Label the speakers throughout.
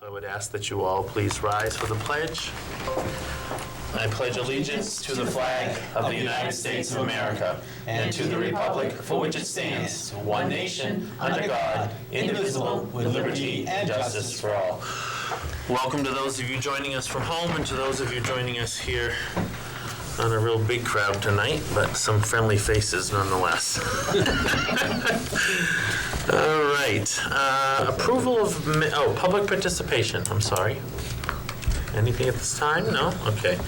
Speaker 1: I would ask that you all please rise for the pledge. I pledge allegiance to the flag of the United States of America and to the republic for which it stands, one nation, under God, indivisible, with liberty and justice for all. Welcome to those of you joining us from home and to those of you joining us here. Not a real big crowd tonight, but some friendly faces nonetheless. All right. Approval of public participation. I'm sorry. Anything at this time? No? Okay.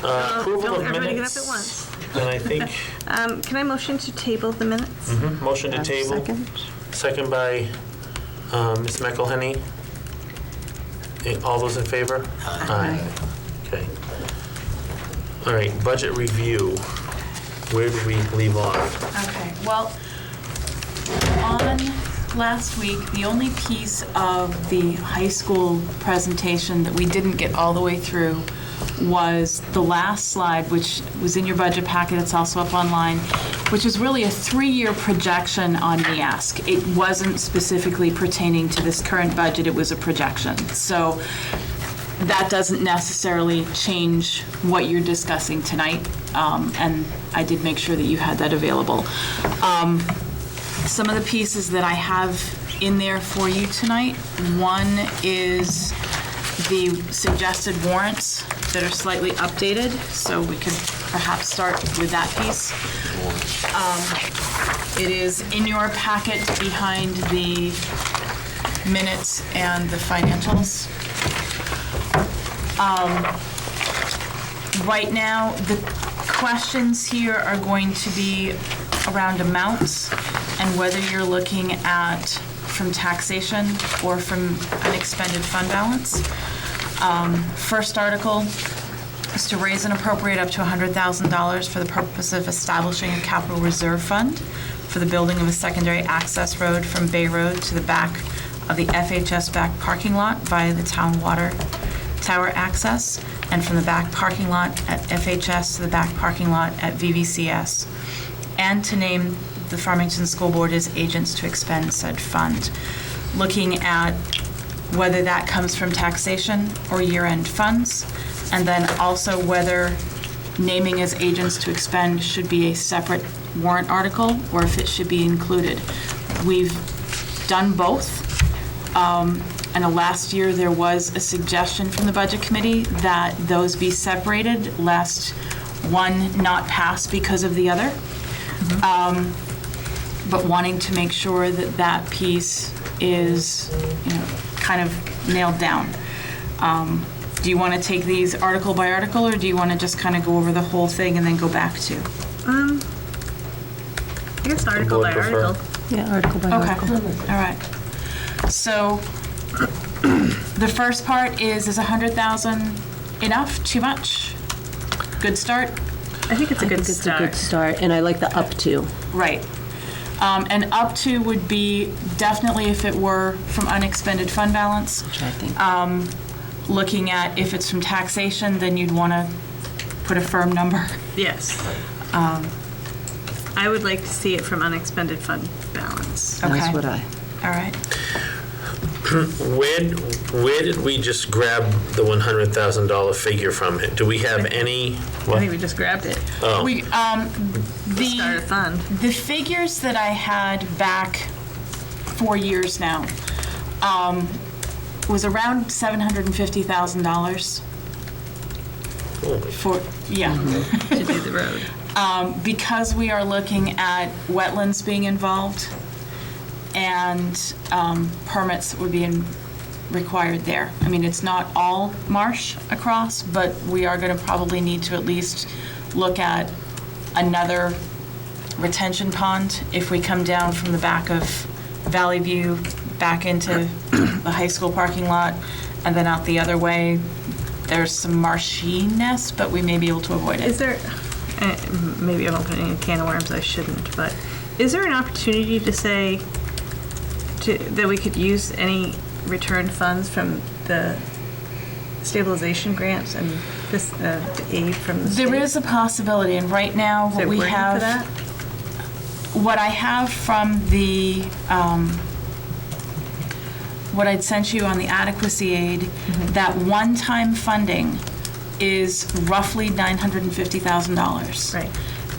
Speaker 1: Approval of minutes.
Speaker 2: Everybody get up at once.
Speaker 1: And I think...
Speaker 2: Can I motion to table the minutes?
Speaker 1: Motion to table.
Speaker 2: Second.
Speaker 1: Second by Ms. McElhenney. All those in favor? Aye. Okay. All right, budget review. Where did we leave off?
Speaker 3: Okay, well, on last week, the only piece of the high school presentation that we didn't get all the way through was the last slide, which was in your budget packet. It's also up online, which is really a 3-year projection on NEASC. It wasn't specifically pertaining to this current budget. It was a projection. So that doesn't necessarily change what you're discussing tonight, and I did make sure that you had that available. Some of the pieces that I have in there for you tonight, one is the suggested warrants that are slightly updated, so we could perhaps start with that piece. It is in your packet behind the minutes and the financials. Right now, the questions here are going to be around amounts and whether you're looking at from taxation or from unexpended fund balance. First article is to raise and appropriate up to $100,000 for the purpose of establishing a capital reserve fund for the building of a secondary access road from Bay Road to the back of the FHS back parking lot via the town water tower access, and from the back parking lot at FHS to the back parking lot at VVCS, and to name the Farmington School Board as agents to expend said fund. Looking at whether that comes from taxation or year-end funds, and then also whether naming as agents to expend should be a separate warrant article or if it should be included. We've done both. And last year, there was a suggestion from the Budget Committee that those be separated, lest one not pass because of the other. But wanting to make sure that that piece is, kind of nailed down. Do you want to take these article by article, or do you want to just kind of go over the whole thing and then go back to?
Speaker 2: I guess article by article.
Speaker 4: Yeah, article by article.
Speaker 3: Okay, all right. So the first part is 100,000 enough, too much? Good start?
Speaker 2: I think it's a good
Speaker 4: It's a
Speaker 2: start.
Speaker 4: good start, and I like the up to.
Speaker 3: Right. And up to would be definitely if it were from unexpended fund balance.
Speaker 4: Which I think.
Speaker 3: Looking at if it's from taxation, then you'd want to put a firm number.
Speaker 2: Yes. I would like to see it from unexpended fund balance.
Speaker 3: Okay.
Speaker 4: That's what I.
Speaker 3: All right.
Speaker 1: Where did we just grab the $100,000 figure from? Do we have any?
Speaker 2: I think we just grabbed it.
Speaker 1: Oh.
Speaker 3: We,
Speaker 2: Start a fund.
Speaker 3: the figures that I had back 4 years now was around $750,000
Speaker 1: Holy.
Speaker 3: for, yeah.
Speaker 2: To do the road.
Speaker 3: Because we are looking at wetlands being involved and permits would be required there. I mean, it's not all marsh across, but we are going to probably need to at least look at another retention pond if we come down from the back of Valley View back into the high school parking lot and then out the other way. There's some marshiness, but we may be able to avoid it.
Speaker 2: Is there, maybe I'm opening a can of worms I shouldn't, but is there an opportunity to say that we could use any return funds from the stabilization grants and this aid from the state?
Speaker 3: There is a possibility, and right now what we have, what I have from the what I'd sent you on the adequacy aid, that one-time funding is roughly $950,000.
Speaker 2: Right.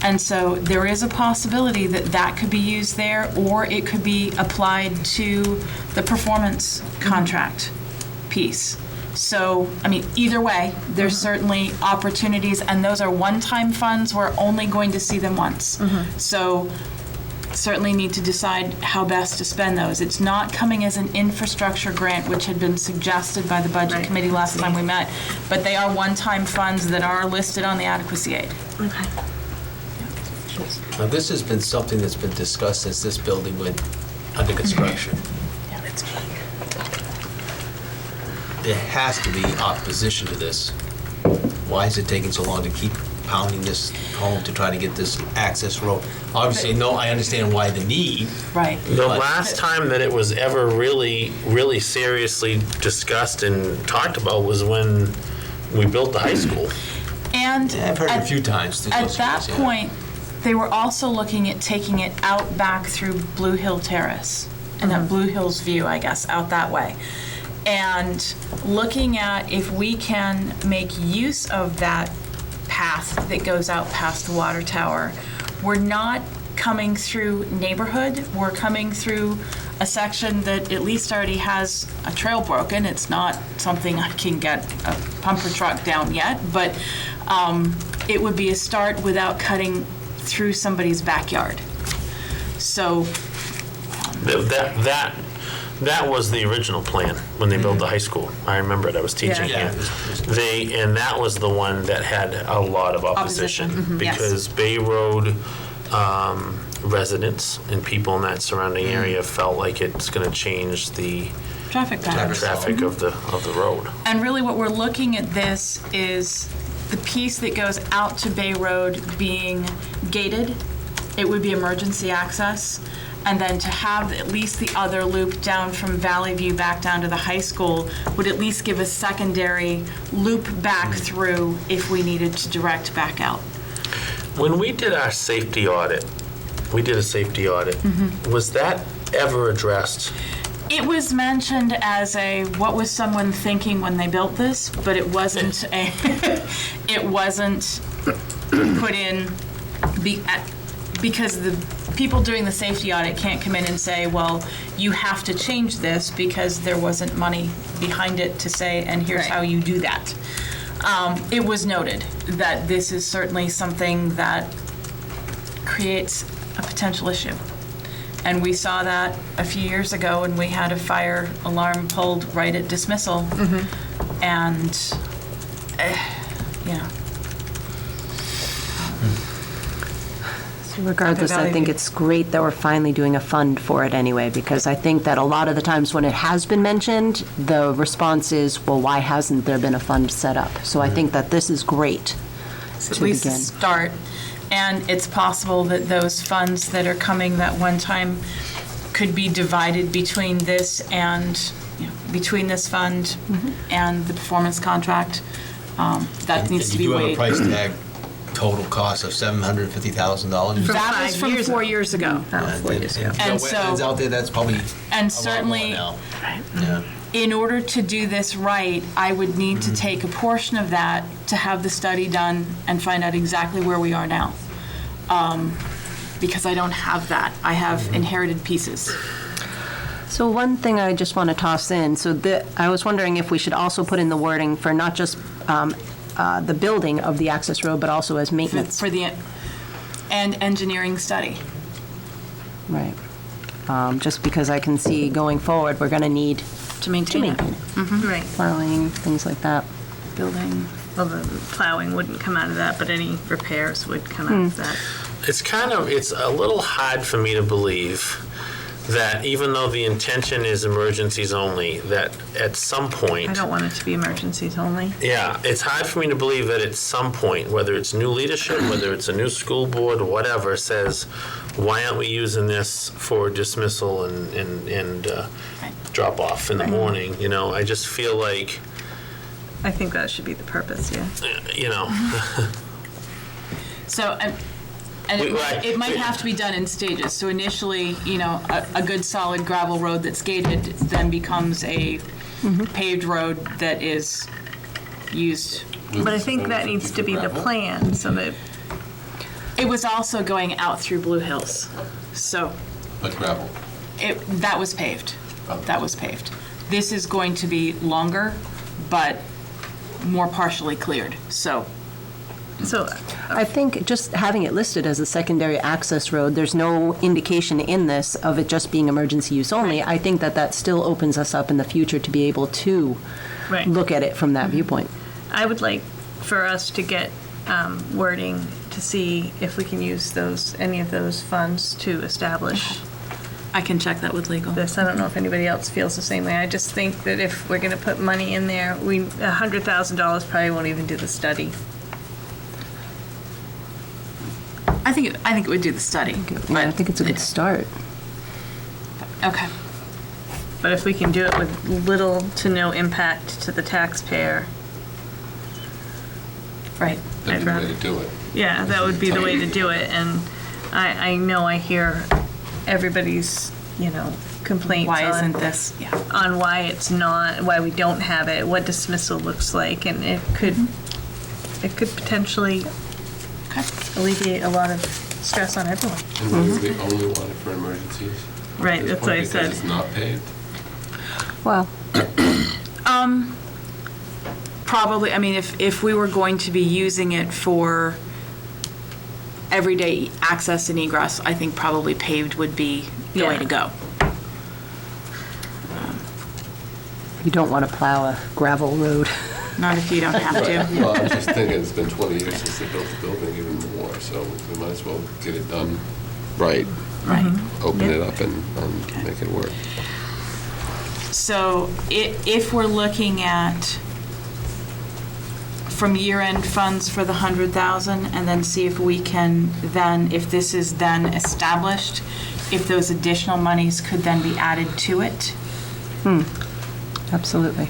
Speaker 3: And so there is a possibility that that could be used there, or it could be applied to the performance contract piece. So, I mean, either way, there's certainly opportunities, and those are one-time funds. We're only going to see them once. So certainly need to decide how best to spend those. It's not coming as an infrastructure grant, which had been suggested by the Budget
Speaker 2: Right.
Speaker 3: Committee last time we met, but they are one-time funds that are listed on the adequacy aid.
Speaker 2: Okay.
Speaker 5: Now, this has been something that's been discussed since this building went under construction. There has to be opposition to this. Why is it taking so long to keep pounding this home to try to get this access road? Obviously, no, I understand why the need.
Speaker 3: Right.
Speaker 1: The last time that it was ever really, really seriously discussed and talked about was when we built the high school.
Speaker 3: And
Speaker 5: I've heard it a few times. through
Speaker 3: at
Speaker 5: those
Speaker 3: that
Speaker 5: years, yeah.
Speaker 3: point, they were also looking at taking it out back through Blue Hill Terrace, and that Blue Hills view, I guess, out that way. And looking at if we can make use of that path that goes out past the water tower. We're not coming through neighborhood, we're coming through a section that at least already has a trail broken. It's not something I can get a pumper truck down yet, but it would be a start without cutting through somebody's backyard. So
Speaker 1: That was the original plan when they built the high school. I remember it, I was teaching
Speaker 3: Yeah.
Speaker 1: here. And that was the one that had a lot of opposition.
Speaker 3: Opposition, yes.
Speaker 1: Because Bay Road residents and people in that surrounding area felt like it's gonna change the
Speaker 3: traffic patterns.
Speaker 1: traffic of the road.
Speaker 3: And really what we're looking at this is the piece that goes out to Bay Road being gated. It would be emergency access. And then to have at least the other loop down from Valley View back down to the high school would at least give a secondary loop back through if we needed to direct back out.
Speaker 1: When we did our safety audit, we did a safety audit, was that ever addressed?
Speaker 3: It was mentioned as a, what was someone thinking when they built this, but it wasn't a, it wasn't put in because the people doing the safety audit can't come in and say, well, you have to change this because there wasn't money behind it to say, and here's
Speaker 2: Right.
Speaker 3: how you do that. It was noted that this is certainly something that creates a potential issue. And we saw that a few years ago when we had a fire alarm pulled right at dismissal. And, you know,
Speaker 4: Regardless, I think it's great that we're finally doing a fund for it anyway, because I think that a lot of the times when it has been mentioned, the response is, well, why hasn't there been a fund set up? So I think that this is great
Speaker 3: at
Speaker 4: to
Speaker 3: least a
Speaker 4: begin.
Speaker 3: start. And it's possible that those funds that are coming that one time could be divided between this and, between this fund and the performance contract. That needs to be
Speaker 5: You do have a
Speaker 3: weighed.
Speaker 5: price tag, total cost of $750,000.
Speaker 3: That was from 4 years ago.
Speaker 2: Oh, 4 years ago.
Speaker 3: And
Speaker 5: Wetlands
Speaker 3: so-
Speaker 5: out there, that's probably
Speaker 3: And
Speaker 5: a lot more
Speaker 3: certainly,
Speaker 5: now. Yeah.
Speaker 3: in order to do this right, I would need to take a portion of that to have the study done and find out exactly where we are now. Because I don't have that. I have inherited pieces.
Speaker 4: So one thing I just want to toss in, I was wondering if we should also put in the wording for not just the building of the access road, but also as maintenance.
Speaker 3: For the, and engineering study.
Speaker 4: Right. Just because I can see going forward, we're going to need
Speaker 3: To maintain it.
Speaker 2: Right.
Speaker 4: plowing, things like that.
Speaker 3: Building.
Speaker 2: Well, the plowing wouldn't come out of that, but any repairs would come out of that.
Speaker 1: It's a little hard for me to believe that even though the intention is emergencies only, that at some point.
Speaker 2: I don't want it to be emergencies only.
Speaker 1: Yeah, it's hard for me to believe that at some point, whether it's new leadership, whether it's a new school board, or whatever, says, why aren't we using this for dismissal and drop off in the morning? I just feel like,
Speaker 2: I think that should be the purpose, yeah.
Speaker 3: So And
Speaker 1: Right.
Speaker 3: it might have to be done in stages. So initially, a good solid gravel road that's gated then becomes a paved road that is used.
Speaker 2: But I think that needs to be the plan, so that,
Speaker 3: It was also going out through Blue Hills. So
Speaker 6: But gravel.
Speaker 3: that was paved. That was paved. This is going to be longer, but more partially cleared. So
Speaker 4: I think just having it listed as a secondary access road, there's no indication in this of it just being emergency use only. I think that still opens us up in the future to be able to
Speaker 2: right.
Speaker 4: look at it from that viewpoint.
Speaker 2: I would like for us to get wording to see if we can use any of those funds to establish
Speaker 3: I can check that with legal.
Speaker 2: this. I don't know if anybody else feels the same way. I just think that if we're going to put money in there, $100,000 probably won't even do the study.
Speaker 3: I think it would do the study.
Speaker 4: Yeah, I think it's a good start.
Speaker 3: Okay.
Speaker 2: But if we can do it with little to no impact to the taxpayer,
Speaker 3: Right.
Speaker 6: That'd
Speaker 2: I'd
Speaker 6: be the way
Speaker 2: rather-
Speaker 6: to do it.
Speaker 2: yeah, that would be the way to do it. And I know I hear everybody's, complaints
Speaker 3: Why
Speaker 2: on
Speaker 3: isn't this? Yeah.
Speaker 2: on why it's not, why we don't have it, what dismissal looks like, and it could potentially
Speaker 3: Okay.
Speaker 2: alleviate a lot of stress on everyone.
Speaker 6: And then we only want it for emergencies.
Speaker 2: Right,
Speaker 6: At this
Speaker 2: that's
Speaker 6: point,
Speaker 2: what I said.
Speaker 6: Because it's not paved.
Speaker 4: Well,
Speaker 3: Probably, I mean, if we were going to be using it for everyday access and egress, I think probably paved would be the way
Speaker 2: Yeah.
Speaker 3: to go.
Speaker 4: you don't want to plow a gravel road.
Speaker 3: Not if you don't have to.
Speaker 6: Well, I'm just thinking, it's been 20 years since they built the building, even more, so we might as well get it done right.
Speaker 3: Right.
Speaker 6: Open
Speaker 2: Yeah.
Speaker 6: it up and make it work.
Speaker 3: So if we're looking at from year-end funds for the 100,000 and then see if we can then, if this is then established, if those additional monies could then be added to it?
Speaker 4: Absolutely.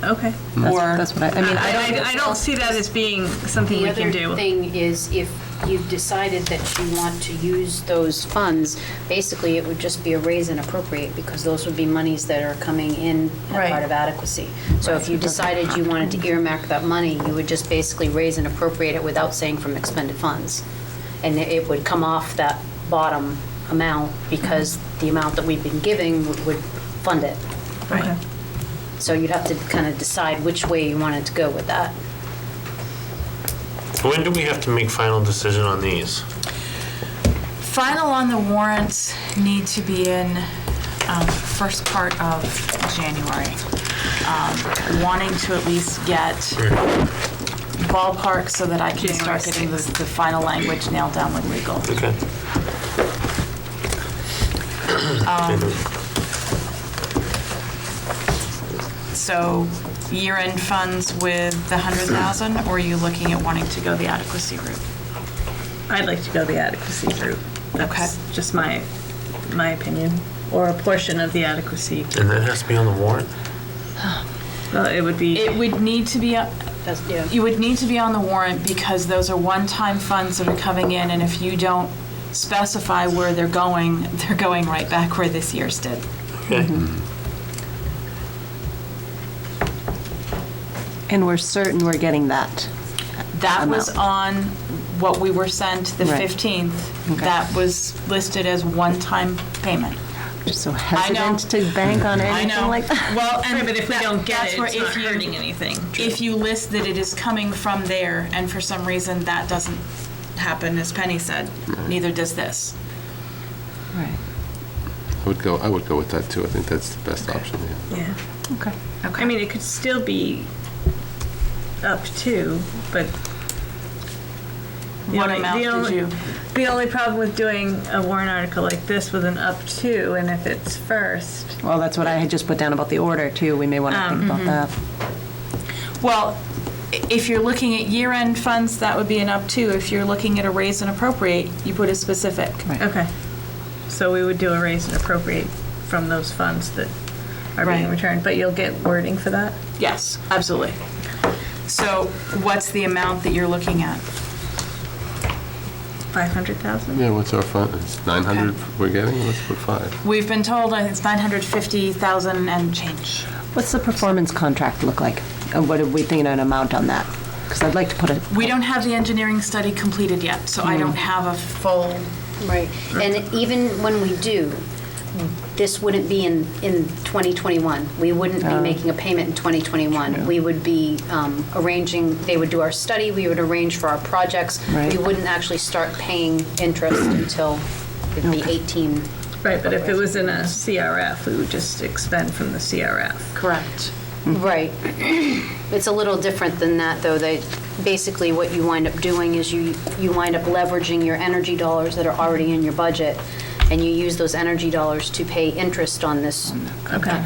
Speaker 2: Okay.
Speaker 4: That's what I mean,
Speaker 2: I don't see that as being something we can
Speaker 7: The
Speaker 2: do.
Speaker 7: other thing is if you've decided that you want to use those funds, basically it would just be a raise and appropriate because those would be monies that are coming in as
Speaker 3: Right.
Speaker 7: part of adequacy. So if you decided you wanted to earmark that money, you would just basically raise and appropriate it without saying from expended funds. And it would come off that bottom amount because the amount that we've been giving would fund it.
Speaker 2: Okay.
Speaker 7: So you'd have to kind of decide which way you wanted to go with that.
Speaker 1: When do we have to make final decision on these?
Speaker 3: Final on the warrants need to be in first part of January. Wanting to at least get ballpark so that I can start getting the final language nailed down with legal.
Speaker 1: Okay.
Speaker 3: So year-end funds with the 100,000, or are you looking at wanting to go the adequacy route?
Speaker 2: I'd like to go the adequacy route. That's
Speaker 3: Okay.
Speaker 2: just my opinion, or a portion of the adequacy.
Speaker 1: And that has to be on the warrant?
Speaker 2: Well, it would be,
Speaker 3: It would need to be,
Speaker 7: That's, yeah.
Speaker 3: you would need to be on the warrant because those are one-time funds that are coming in, and if you don't specify where they're going right back where this year's did.
Speaker 1: Okay.
Speaker 4: and we're certain we're getting that.
Speaker 3: That was
Speaker 4: Amount.
Speaker 3: on what we were sent the
Speaker 4: Right.
Speaker 3: 15th.
Speaker 4: Okay.
Speaker 3: That was listed as one-time payment.
Speaker 4: Just so
Speaker 3: know.
Speaker 4: hesitant to bank on
Speaker 3: I
Speaker 4: anything
Speaker 3: know.
Speaker 4: like that.
Speaker 3: Well, and
Speaker 2: right, but if we don't get
Speaker 3: that's
Speaker 2: it,
Speaker 3: where
Speaker 2: it's not
Speaker 3: if you-
Speaker 2: hurting anything.
Speaker 3: If you list that it is coming from there, and for some reason that doesn't happen, as Penny said, neither does this.
Speaker 4: Right.
Speaker 6: I would go with that too. I think that's the best option, yeah.
Speaker 2: Yeah.
Speaker 4: Okay.
Speaker 3: Okay.
Speaker 2: I mean, it could still be up to, but
Speaker 3: What amount did you?
Speaker 2: The only problem with doing a warrant article like this with an up to, and if it's first,
Speaker 4: Well, that's what I had just put down about the order too. We may want to think about that.
Speaker 3: Well, if you're looking at year-end funds, that would be an up to. If you're looking at a raise and appropriate, you put a specific.
Speaker 4: Right.
Speaker 2: okay. So we would do a raise and appropriate from those funds that are being
Speaker 3: Right.
Speaker 2: returned, but you'll get wording for that?
Speaker 3: Yes, absolutely. So what's the amount that you're looking at?
Speaker 2: 500,000?
Speaker 6: Yeah, what's our fund? It's 900 we're getting? Let's put 5.
Speaker 3: We've been told it's 950,000 and change.
Speaker 4: What's the performance contract look like? And what are we thinking an amount on that? Because I'd like to put a.
Speaker 3: We don't have the engineering study completed yet, so I don't have a full,
Speaker 7: Right. And even when we do, this wouldn't be in 2021. We wouldn't be making a payment in 2021. We would be arranging, they would do our study, we would arrange for our projects.
Speaker 4: Right.
Speaker 7: We wouldn't actually start paying interest until it'd be 18.
Speaker 2: Right, but if it was in a CRF, we would just expend from the CRF.
Speaker 3: correct.
Speaker 7: Right. It's a little different than that, though. They, basically what you wind up doing is you wind up leveraging your energy dollars that are already in your budget, and you use those energy dollars to pay interest on this
Speaker 2: Okay.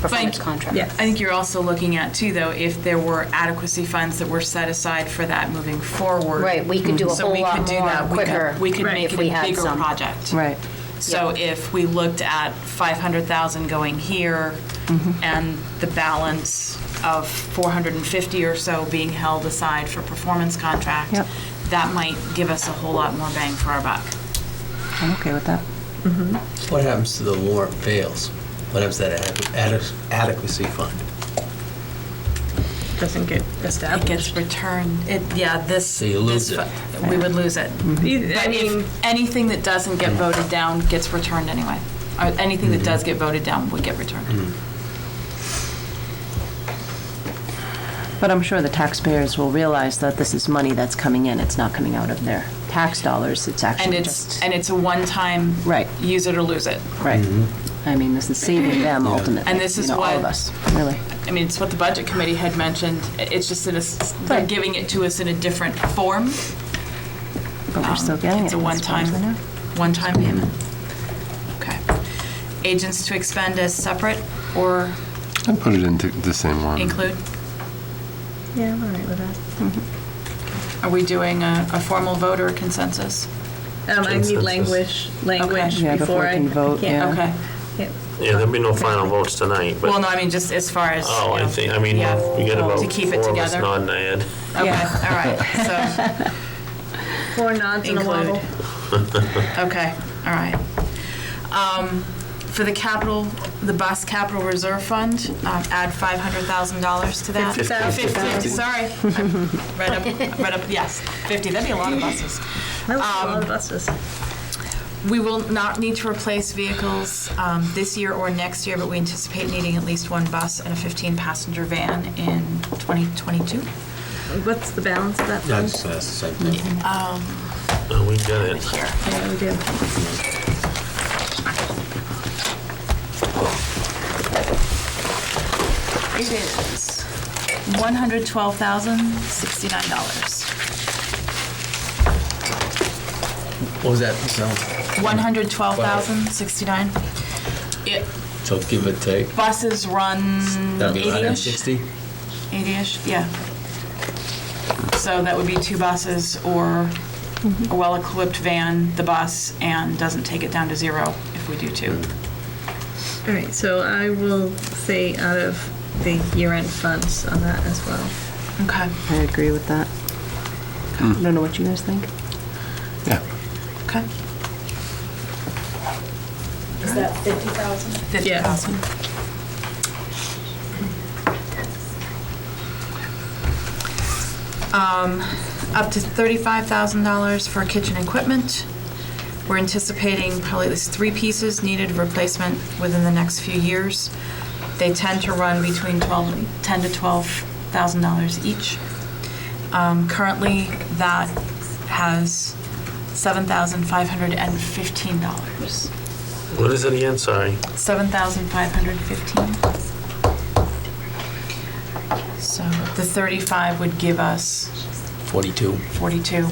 Speaker 7: performance contract.
Speaker 2: Yeah.
Speaker 3: I think you're also looking at too, though, if there were adequacy funds that were set aside for that moving forward.
Speaker 7: Right, we could do a
Speaker 3: So
Speaker 7: whole
Speaker 3: we
Speaker 7: lot
Speaker 3: could do
Speaker 7: more
Speaker 3: that.
Speaker 7: quicker
Speaker 3: We could make
Speaker 7: if
Speaker 3: it
Speaker 7: we
Speaker 3: a
Speaker 7: had
Speaker 3: bigger
Speaker 7: some.
Speaker 3: project.
Speaker 4: Right.
Speaker 3: So if we looked at 500,000 going here and the balance of 450 or so being held aside for performance contract,
Speaker 4: Yep.
Speaker 3: that might give us a whole lot more bang for our buck.
Speaker 4: I'm okay with that.
Speaker 5: What happens to the warrant fails? What happens to that adequacy fund?
Speaker 2: Doesn't get
Speaker 3: It
Speaker 2: established.
Speaker 3: gets returned,
Speaker 5: So you lose it.
Speaker 3: We would lose it.
Speaker 2: I
Speaker 3: But
Speaker 2: mean,
Speaker 3: if anything that doesn't get voted down gets returned anyway. Or anything that does get voted down would get returned.
Speaker 4: But I'm sure the taxpayers will realize that this is money that's coming in. It's not coming out of their tax dollars. It's
Speaker 3: And
Speaker 4: actually
Speaker 3: it's,
Speaker 4: just.
Speaker 3: and it's a one-time,
Speaker 4: Right.
Speaker 3: use it or lose it.
Speaker 4: Right. I mean, this is saving them ultimately.
Speaker 3: And this is
Speaker 4: you know, all of
Speaker 3: what-
Speaker 4: us, really.
Speaker 3: I mean, it's what the budget committee had mentioned. It's just that they're
Speaker 4: Right.
Speaker 3: giving it to us in a different form.
Speaker 4: But we're still getting it.
Speaker 3: It's a
Speaker 4: as far as I know.
Speaker 3: one-time payment. Okay. Agents to expend as separate or
Speaker 6: I'd put it into the same one.
Speaker 3: include?
Speaker 2: Yeah, I'm all right with that.
Speaker 3: Are we doing a formal vote or a consensus?
Speaker 2: I need
Speaker 5: Consensus.
Speaker 2: language
Speaker 4: Yeah,
Speaker 2: before I
Speaker 4: can vote,
Speaker 2: can't-
Speaker 4: yeah.
Speaker 3: Okay.
Speaker 2: can't-
Speaker 1: Yeah, there'll be no final votes tonight, but,
Speaker 3: Well, no, I mean, just as far as,
Speaker 1: oh,
Speaker 3: you
Speaker 1: I
Speaker 3: know,
Speaker 1: think, I mean,
Speaker 3: yeah,
Speaker 1: we got about
Speaker 3: to keep it
Speaker 1: 4 of us
Speaker 3: together.
Speaker 1: nodding our head.
Speaker 3: Okay,
Speaker 2: Yeah.
Speaker 3: all right, so,
Speaker 2: 4 nods and a
Speaker 3: Include.
Speaker 2: wobble.
Speaker 3: okay, all right. For the capital, the bus capital reserve fund, add $500,000 to that.
Speaker 2: 50,000.
Speaker 3: 50, sorry. I read up, yes, 50, that'd be a lot of buses.
Speaker 2: That was a lot of buses.
Speaker 3: We will not need to replace vehicles this year or next year, but we anticipate needing at least one bus and a 15-passenger van in 2022.
Speaker 2: What's the balance of that fund?
Speaker 5: That's the same thing.
Speaker 1: Oh, we got it.
Speaker 3: Here.
Speaker 2: Yeah, we do.
Speaker 3: It is $112,069.
Speaker 5: What was that? So,
Speaker 3: $112,069. It,
Speaker 5: so give or take.
Speaker 3: buses run
Speaker 5: That'd be
Speaker 3: 80-ish?
Speaker 5: 160?
Speaker 3: 80-ish, yeah. So that would be 2 buses or a well-equipped van, the bus, and doesn't take it down to 0 if we do 2.
Speaker 2: All right, so I will say out of the year-end funds on that as well.
Speaker 3: Okay.
Speaker 4: I agree with that. I don't know what you guys think.
Speaker 6: Yeah.
Speaker 3: Okay.
Speaker 7: Is that 50,000?
Speaker 3: 50,000. Up to $35,000 for kitchen equipment. We're anticipating probably at least 3 pieces needed replacement within the next few years. They tend to run between $10,000 to $12,000 each. Currently, that has $7,515.
Speaker 1: What is it again? Sorry.
Speaker 3: 7,515. So the 35 would give us
Speaker 5: 42.
Speaker 3: 42.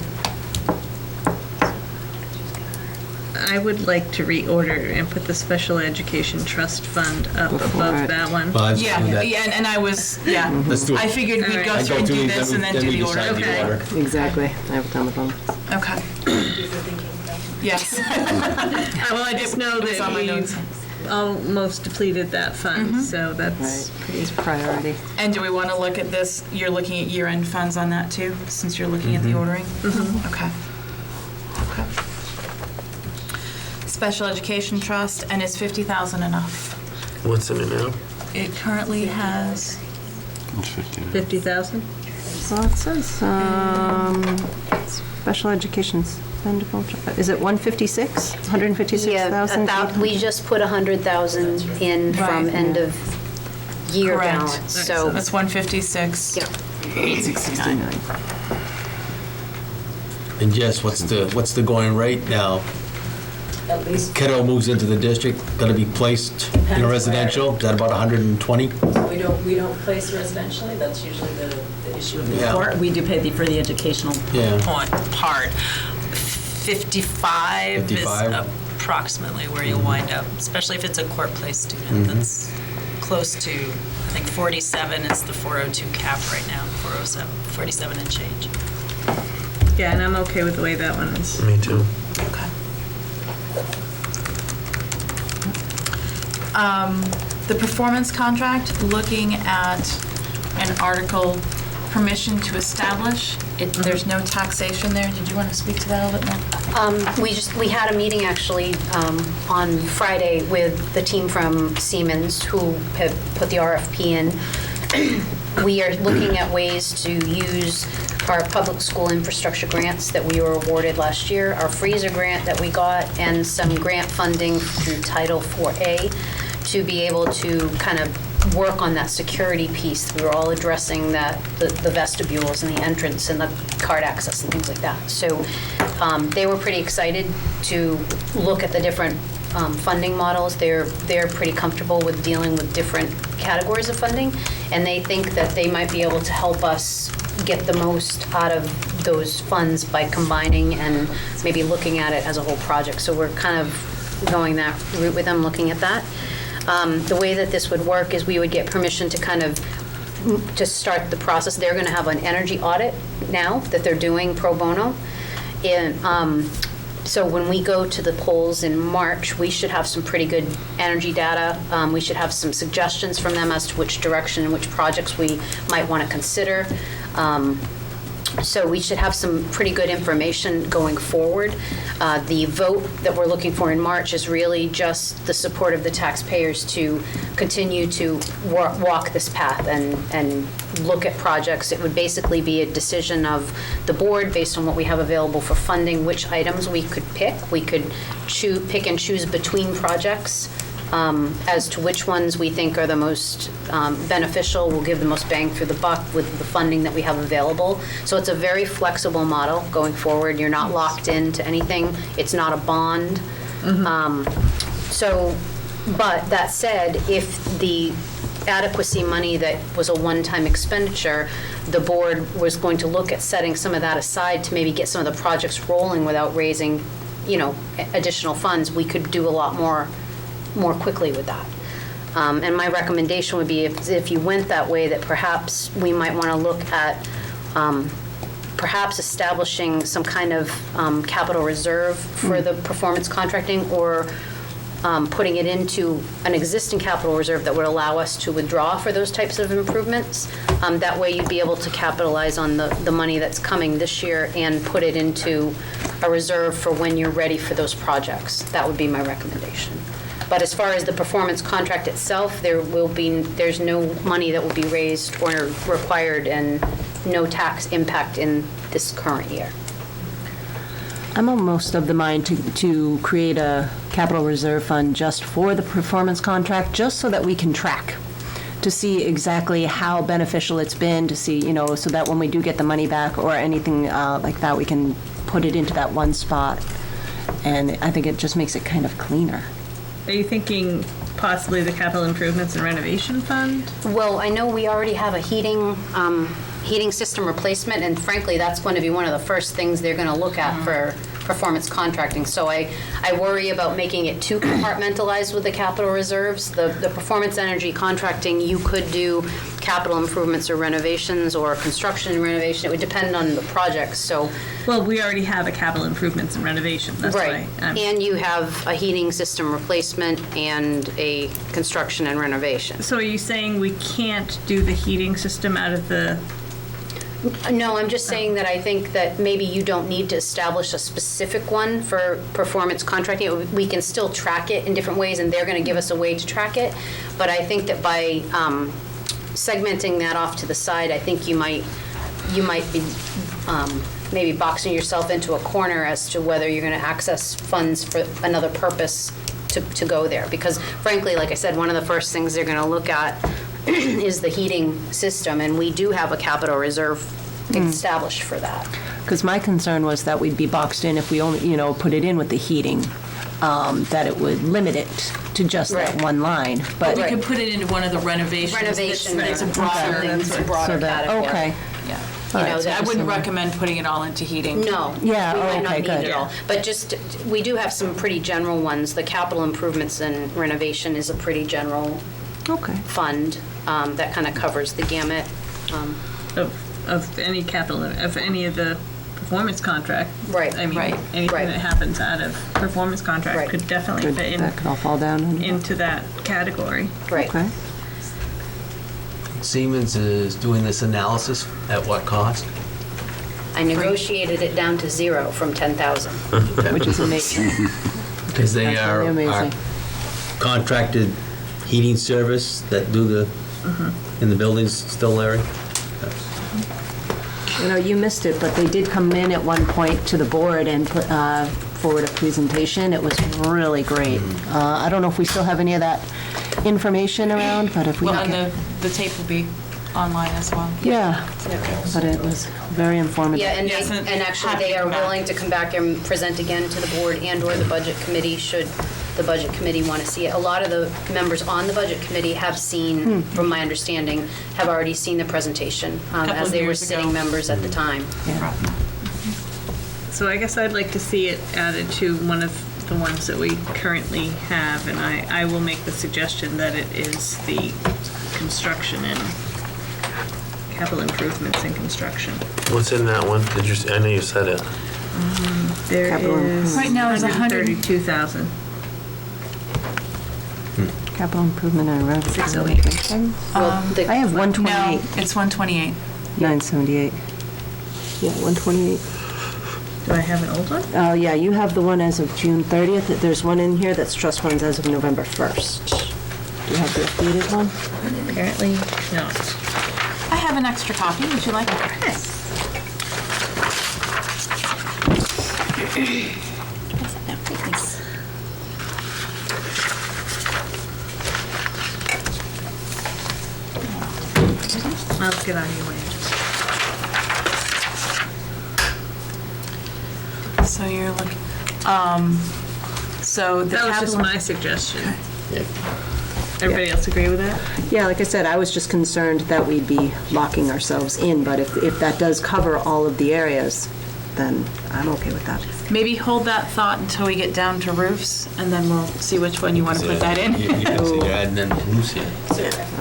Speaker 2: I would like to reorder and put the special education trust fund up
Speaker 4: Before
Speaker 2: above
Speaker 4: it.
Speaker 2: that one.
Speaker 5: Well, I was
Speaker 3: Yeah,
Speaker 5: doing that.
Speaker 3: yeah, and I was, yeah.
Speaker 5: Let's do it.
Speaker 3: I figured we'd go
Speaker 2: Alright.
Speaker 3: through and do this and then do the order.
Speaker 5: decide
Speaker 2: Okay.
Speaker 5: order.
Speaker 4: Exactly. I have it on the phone.
Speaker 3: Okay. Yes.
Speaker 2: Well, I just know
Speaker 3: It's on my
Speaker 2: that
Speaker 3: notes.
Speaker 2: we've almost depleted that fund, so that's
Speaker 4: Right.
Speaker 2: pretty.
Speaker 4: It's priority.
Speaker 3: And do we want to look at this, you're looking at year-end funds on that too, since you're looking at the ordering? Okay. Special Education Trust, and is 50,000 enough?
Speaker 1: What's in it now?
Speaker 3: It currently has,
Speaker 6: It's 15.
Speaker 2: 50,000?
Speaker 4: Well, it says, special education spendable, is it 156? 156,000?
Speaker 7: We just put 100,000 in from
Speaker 3: Right.
Speaker 7: end of year
Speaker 3: correct.
Speaker 7: balance, so.
Speaker 3: That's 156.
Speaker 7: Yep.
Speaker 3: 869.
Speaker 5: And Jess, what's the going rate now?
Speaker 8: At least,
Speaker 5: Kiddo moves into the district, gonna be placed in a residential, is that about 120?
Speaker 8: we don't place residentially, that's usually the issue of the
Speaker 5: Yeah.
Speaker 8: court. We do pay for the educational
Speaker 5: Yeah.
Speaker 9: part. 55
Speaker 5: 55?
Speaker 9: is approximately where you'll wind up, especially if it's a court-placed student. That's close to, I think 47 is the 402 cap right now, 407, 47 and change.
Speaker 2: Yeah, and I'm okay with the way that one is.
Speaker 1: Me too.
Speaker 3: Okay. The performance contract, looking at an article, permission to establish, there's no taxation there. Did you want to speak to that a little bit more?
Speaker 7: We had a meeting actually on Friday with the team from Siemens who have put the RFP in. We are looking at ways to use our public school infrastructure grants that we were awarded last year, our freezer grant that we got, and some grant funding through Title 4A to be able to kind of work on that security piece. We were all addressing that, the vestibules and the entrance and the card access and things like that. So they were pretty excited to look at the different funding models. They're pretty comfortable with dealing with different categories of funding, and they think that they might be able to help us get the most out of those funds by combining and maybe looking at it as a whole project. So we're kind of going that route with them, looking at that. The way that this would work is we would get permission to kind of to start the process. They're going to have an energy audit now that they're doing pro bono. And so when we go to the polls in March, we should have some pretty good energy data. We should have some suggestions from them as to which direction and which projects we might want to consider. So we should have some pretty good information going forward. The vote that we're looking for in March is really just the support of the taxpayers to continue to walk this path and look at projects. It would basically be a decision of the board based on what we have available for funding, which items we could pick. We could pick and choose between projects. As to which ones we think are the most beneficial, will give the most bang for the buck with the funding that we have available. So it's a very flexible model going forward. You're not locked into anything. It's not a bond. But that said, if the adequacy money that was a one-time expenditure, the board was going to look at setting some of that aside to maybe get some of the projects rolling without raising, additional funds, we could do a lot more quickly with that. And my recommendation would be if you went that way, that perhaps we might want to look at perhaps establishing some kind of capital reserve for the performance contracting, or putting it into an existing capital reserve that would allow us to withdraw for those types of improvements. That way you'd be able to capitalize on the money that's coming this year and put it into a reserve for when you're ready for those projects. That would be my recommendation. But as far as the performance contract itself, there's no money that will be raised or required and no tax impact in this current year.
Speaker 4: I'm almost of the mind to create a capital reserve fund just for the performance contract, just so that we can track, to see exactly how beneficial it's been, to see, so that when we do get the money back or anything like that, we can put it into that one spot. And I think it just makes it kind of cleaner.
Speaker 2: Are you thinking possibly the capital improvements and renovation fund?
Speaker 7: Well, I know we already have a heating system replacement, and frankly, that's going to be one of the first things they're going to look at for performance contracting. So I worry about making it too compartmentalized with the capital reserves. The performance energy contracting, you could do capital improvements or renovations or construction and renovation. It would depend on the projects. So,
Speaker 2: well, we already have a capital improvements and renovation. That's
Speaker 7: right.
Speaker 2: why.
Speaker 7: And you have a heating system replacement and a construction and renovation.
Speaker 2: So are you saying we can't do the heating system out of the
Speaker 7: No, I'm just saying that I think that maybe you don't need to establish a specific one for performance contracting. We can still track it in different ways, and they're going to give us a way to track it. But I think that by segmenting that off to the side, I think you might be maybe boxing yourself into a corner as to whether you're going to access funds for another purpose to go there. Because frankly, like I said, one of the first things they're going to look at is the heating system, and we do have a capital reserve established for that.
Speaker 4: Because my concern was that we'd be boxed in if we only, put it in with the heating, that it would limit it to just that
Speaker 7: Right.
Speaker 4: one line. But
Speaker 3: We could put it into one of the renovations.
Speaker 7: Renovation,
Speaker 3: It's a
Speaker 7: something,
Speaker 3: broader,
Speaker 7: it's a broader
Speaker 4: so that,
Speaker 7: category.
Speaker 4: okay.
Speaker 3: yeah.
Speaker 7: You
Speaker 4: All
Speaker 7: know,
Speaker 4: right, so
Speaker 7: that
Speaker 3: I wouldn't recommend putting it all into heating.
Speaker 7: No.
Speaker 4: Yeah,
Speaker 7: We might
Speaker 4: okay,
Speaker 7: not need
Speaker 4: good.
Speaker 7: it all. But just, we do have some pretty general ones. The capital improvements and renovation is a pretty general
Speaker 4: Okay.
Speaker 7: fund that kind of covers the gamut.
Speaker 2: Of any capital, of any of the performance contract.
Speaker 7: Right.
Speaker 2: I mean,
Speaker 3: Right.
Speaker 2: anything
Speaker 7: Right.
Speaker 2: that happens out of performance contract
Speaker 7: Right.
Speaker 2: could definitely fit
Speaker 4: That could all fall down.
Speaker 2: into that category.
Speaker 7: Right.
Speaker 4: Okay.
Speaker 5: Siemens is doing this analysis at what cost?
Speaker 7: I negotiated it down to 0 from 10,000.
Speaker 4: Which is amazing.
Speaker 5: Because they
Speaker 4: That's
Speaker 5: are
Speaker 4: really
Speaker 5: our
Speaker 4: amazing.
Speaker 5: contracted heating service that do the, in the buildings still, Larry?
Speaker 4: You missed it, but they did come in at one point to the board and put forward a presentation. It was really great. I don't know if we still have any of that information around, but if we
Speaker 3: Well,
Speaker 4: can
Speaker 3: and the tape will be online as well.
Speaker 4: Yeah, but it was very informative.
Speaker 7: Yeah, and
Speaker 3: Yes,
Speaker 7: they,
Speaker 3: and
Speaker 7: and actually,
Speaker 3: happy
Speaker 7: they
Speaker 3: to
Speaker 7: are
Speaker 3: come back.
Speaker 7: willing to come back and present again to the board and/or the budget committee, should the budget committee want to see it. A lot of the members on the budget committee have seen, from my understanding, have already seen the presentation,
Speaker 3: Couple
Speaker 7: as
Speaker 3: of
Speaker 7: they were
Speaker 3: years ago.
Speaker 7: sitting members at the time.
Speaker 2: So I guess I'd like to see it added to one of the ones that we currently have, and I will make the suggestion that it is the construction and capital improvements in construction.
Speaker 1: What's in that one? Did you, I know you said it.
Speaker 2: There
Speaker 4: Capital
Speaker 2: is
Speaker 4: improvements.
Speaker 3: Right now it's
Speaker 2: 132,000.
Speaker 4: Capital improvement and revenue.
Speaker 2: 608.
Speaker 7: Well, the-
Speaker 4: I have
Speaker 3: No,
Speaker 4: 128,
Speaker 3: it's 128.
Speaker 4: 978. Yeah, 128.
Speaker 2: Do I have an old one?
Speaker 4: Oh, yeah, you have the one as of June 30th. There's one in here that's trust funds as of November 1st. Do you have the updated one?
Speaker 2: Apparently not.
Speaker 3: I have an extra copy. Would you like it?
Speaker 2: I'll get out of your way.
Speaker 3: So you're looking, so the
Speaker 2: That was just
Speaker 3: capital,
Speaker 2: my suggestion. Everybody else agree with that?
Speaker 4: Yeah, like I said, I was just concerned that we'd be locking ourselves in, but if that does cover all of the areas, then I'm okay with that.
Speaker 3: maybe hold that thought until we get down to roofs, and then we'll see which one you want to put that in.
Speaker 5: You can see you're adding in roofs here.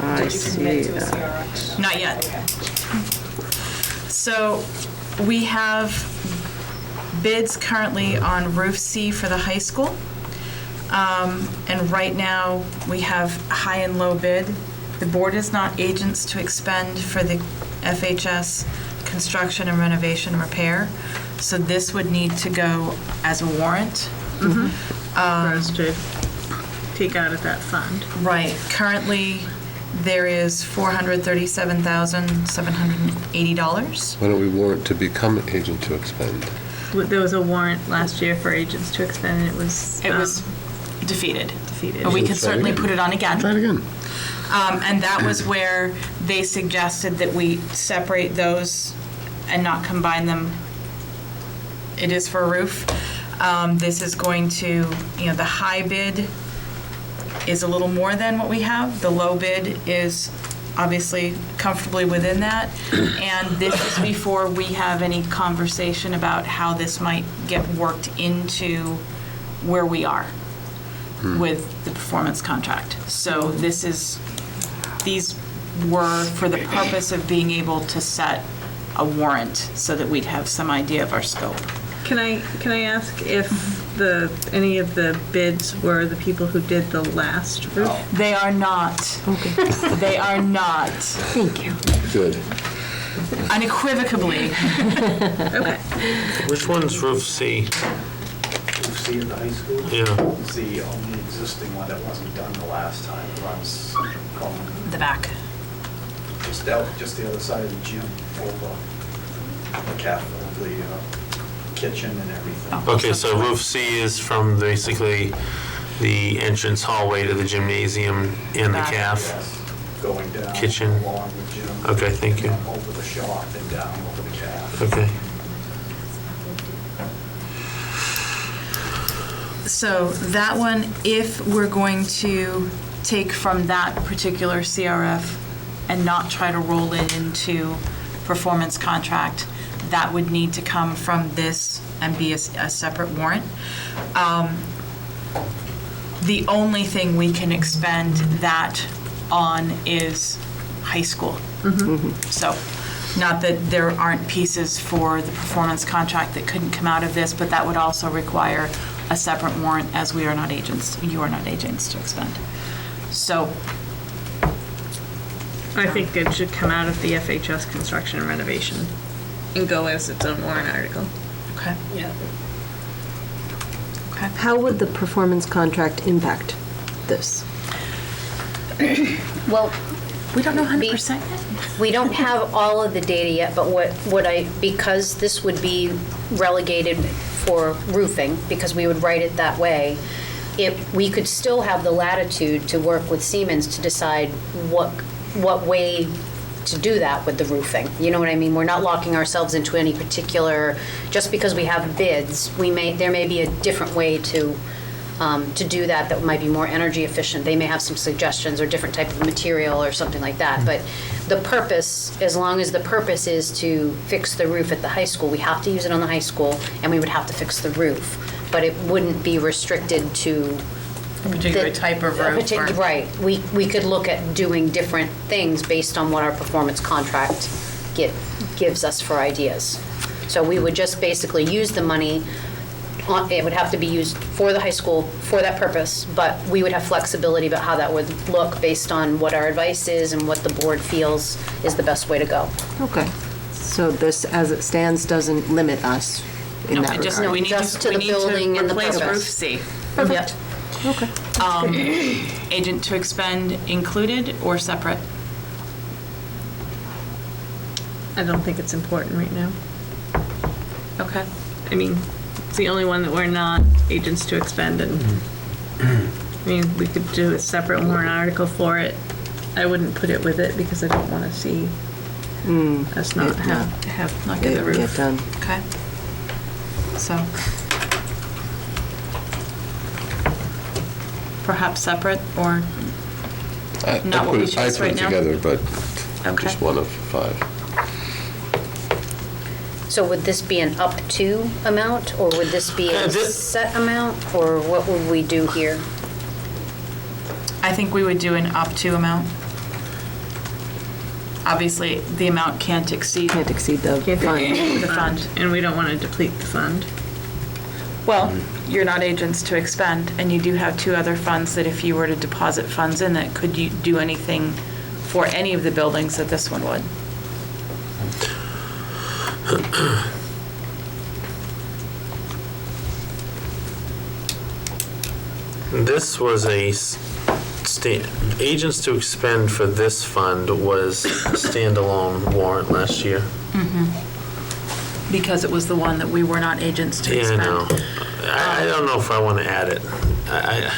Speaker 4: I see that.
Speaker 3: Not yet. So we have bids currently on roof C for the high school. And right now, we have high and low bid. The board is not agents to expend for the FHS construction and renovation and repair. So this would need to go as a warrant.
Speaker 2: For us to take out of that fund.
Speaker 3: Right, currently, there is $437,780.
Speaker 6: Why don't we warrant to become an agent to expend?
Speaker 2: There was a warrant last year for agents to expend, and it was.
Speaker 3: It was defeated.
Speaker 2: defeated.
Speaker 3: But we
Speaker 6: Should
Speaker 3: could
Speaker 6: try
Speaker 3: certainly
Speaker 6: again.
Speaker 3: put it on again.
Speaker 6: Try it again.
Speaker 3: And that was where they suggested that we separate those and not combine them. It is for a roof. This is going to, the high bid is a little more than what we have. The low bid is obviously comfortably within that. And this is before we have any conversation about how this might get worked into where we are with the performance contract. So these were for the purpose of being able to set a warrant so that we'd have some idea of our scope.
Speaker 2: Can I ask if any of the bids were the people who did the last roof?
Speaker 3: They are not.
Speaker 4: Okay,
Speaker 3: They are not.
Speaker 4: thank you.
Speaker 6: Good.
Speaker 3: unequivocally.
Speaker 2: Okay.
Speaker 1: Which one's roof C?
Speaker 10: See at the high school?
Speaker 1: Yeah.
Speaker 10: It's the only existing one that wasn't done the last time. It runs Central Common,
Speaker 3: The back.
Speaker 10: just the other side of the gym, over the kitchen and everything.
Speaker 1: Okay, so roof C is from basically the entrance hallway to the gymnasium and the calf.
Speaker 10: Yes, going down
Speaker 1: Kitchen.
Speaker 10: along the gym.
Speaker 1: Okay, thank you.
Speaker 10: Over the shop and down over the calf.
Speaker 1: Okay.
Speaker 3: So that one, if we're going to take from that particular CRF and not try to roll it into performance contract, that would need to come from this and be a separate warrant. The only thing we can expend that on is high school. So, not that there aren't pieces for the performance contract that couldn't come out of this, but that would also require a separate warrant, as we are not agents, you are not agents to expend. So,
Speaker 2: I think it should come out of the FHS construction and renovation and go as its own warrant article.
Speaker 3: okay.
Speaker 9: Yeah.
Speaker 3: Okay.
Speaker 4: How would the performance contract impact this?
Speaker 7: Well,
Speaker 3: We don't know 100% yet.
Speaker 7: we don't have all of the data yet, but because this would be relegated for roofing, because we would write it that way, we could still have the latitude to work with Siemens to decide what way to do that with the roofing. You know what I mean? We're not locking ourselves into any particular, just because we have bids, there may be a different way to do that might be more energy efficient. They may have some suggestions or different type of material or something like that. But the purpose, as long as the purpose is to fix the roof at the high school, we have to use it on the high school, and we would have to fix the roof. But it wouldn't be restricted to
Speaker 3: A particular type of roof. or-
Speaker 7: Right. We could look at doing different things based on what our performance contract gives us for ideas. So we would just basically use the money, it would have to be used for the high school for that purpose, but we would have flexibility about how that would look based on what our advice is and what the board feels is the best way to go.
Speaker 4: Okay. So this, as it stands, doesn't limit us in
Speaker 3: No,
Speaker 4: that
Speaker 3: it just,
Speaker 4: regard?
Speaker 3: we need
Speaker 7: Just
Speaker 3: to,
Speaker 7: to the building and the
Speaker 3: replace
Speaker 7: purpose.
Speaker 3: roof C.
Speaker 7: Perfect.
Speaker 4: Okay.
Speaker 3: Agent to expend included or separate?
Speaker 2: I don't think it's important right now.
Speaker 3: Okay.
Speaker 2: I mean, it's the only one that we're not agents to expend, and I mean, we could do a separate warrant article for it. I wouldn't put it with it because I don't want to see us not have
Speaker 3: Not get the roof.
Speaker 4: Get done.
Speaker 3: Okay. So. Perhaps separate or not what we chose right now?
Speaker 6: I put it together, but
Speaker 3: Okay.
Speaker 6: just one of 5.
Speaker 7: So would this be an up to amount, or would this be a set amount, or what would we do here?
Speaker 3: I think we would do an up to amount. Obviously, the amount can't exceed
Speaker 4: Can't exceed the fund.
Speaker 3: the fund.
Speaker 2: and we don't want to deplete the fund.
Speaker 3: Well, you're not agents to expend, and you do have 2 other funds that if you were to deposit funds in that, could you do anything for any of the buildings that this one would?
Speaker 1: This was agents to expend for this fund was a standalone warrant last year.
Speaker 3: Because it was the one that we were not agents to
Speaker 1: Yeah, I
Speaker 3: expend.
Speaker 1: know. I don't know if I want to add it. I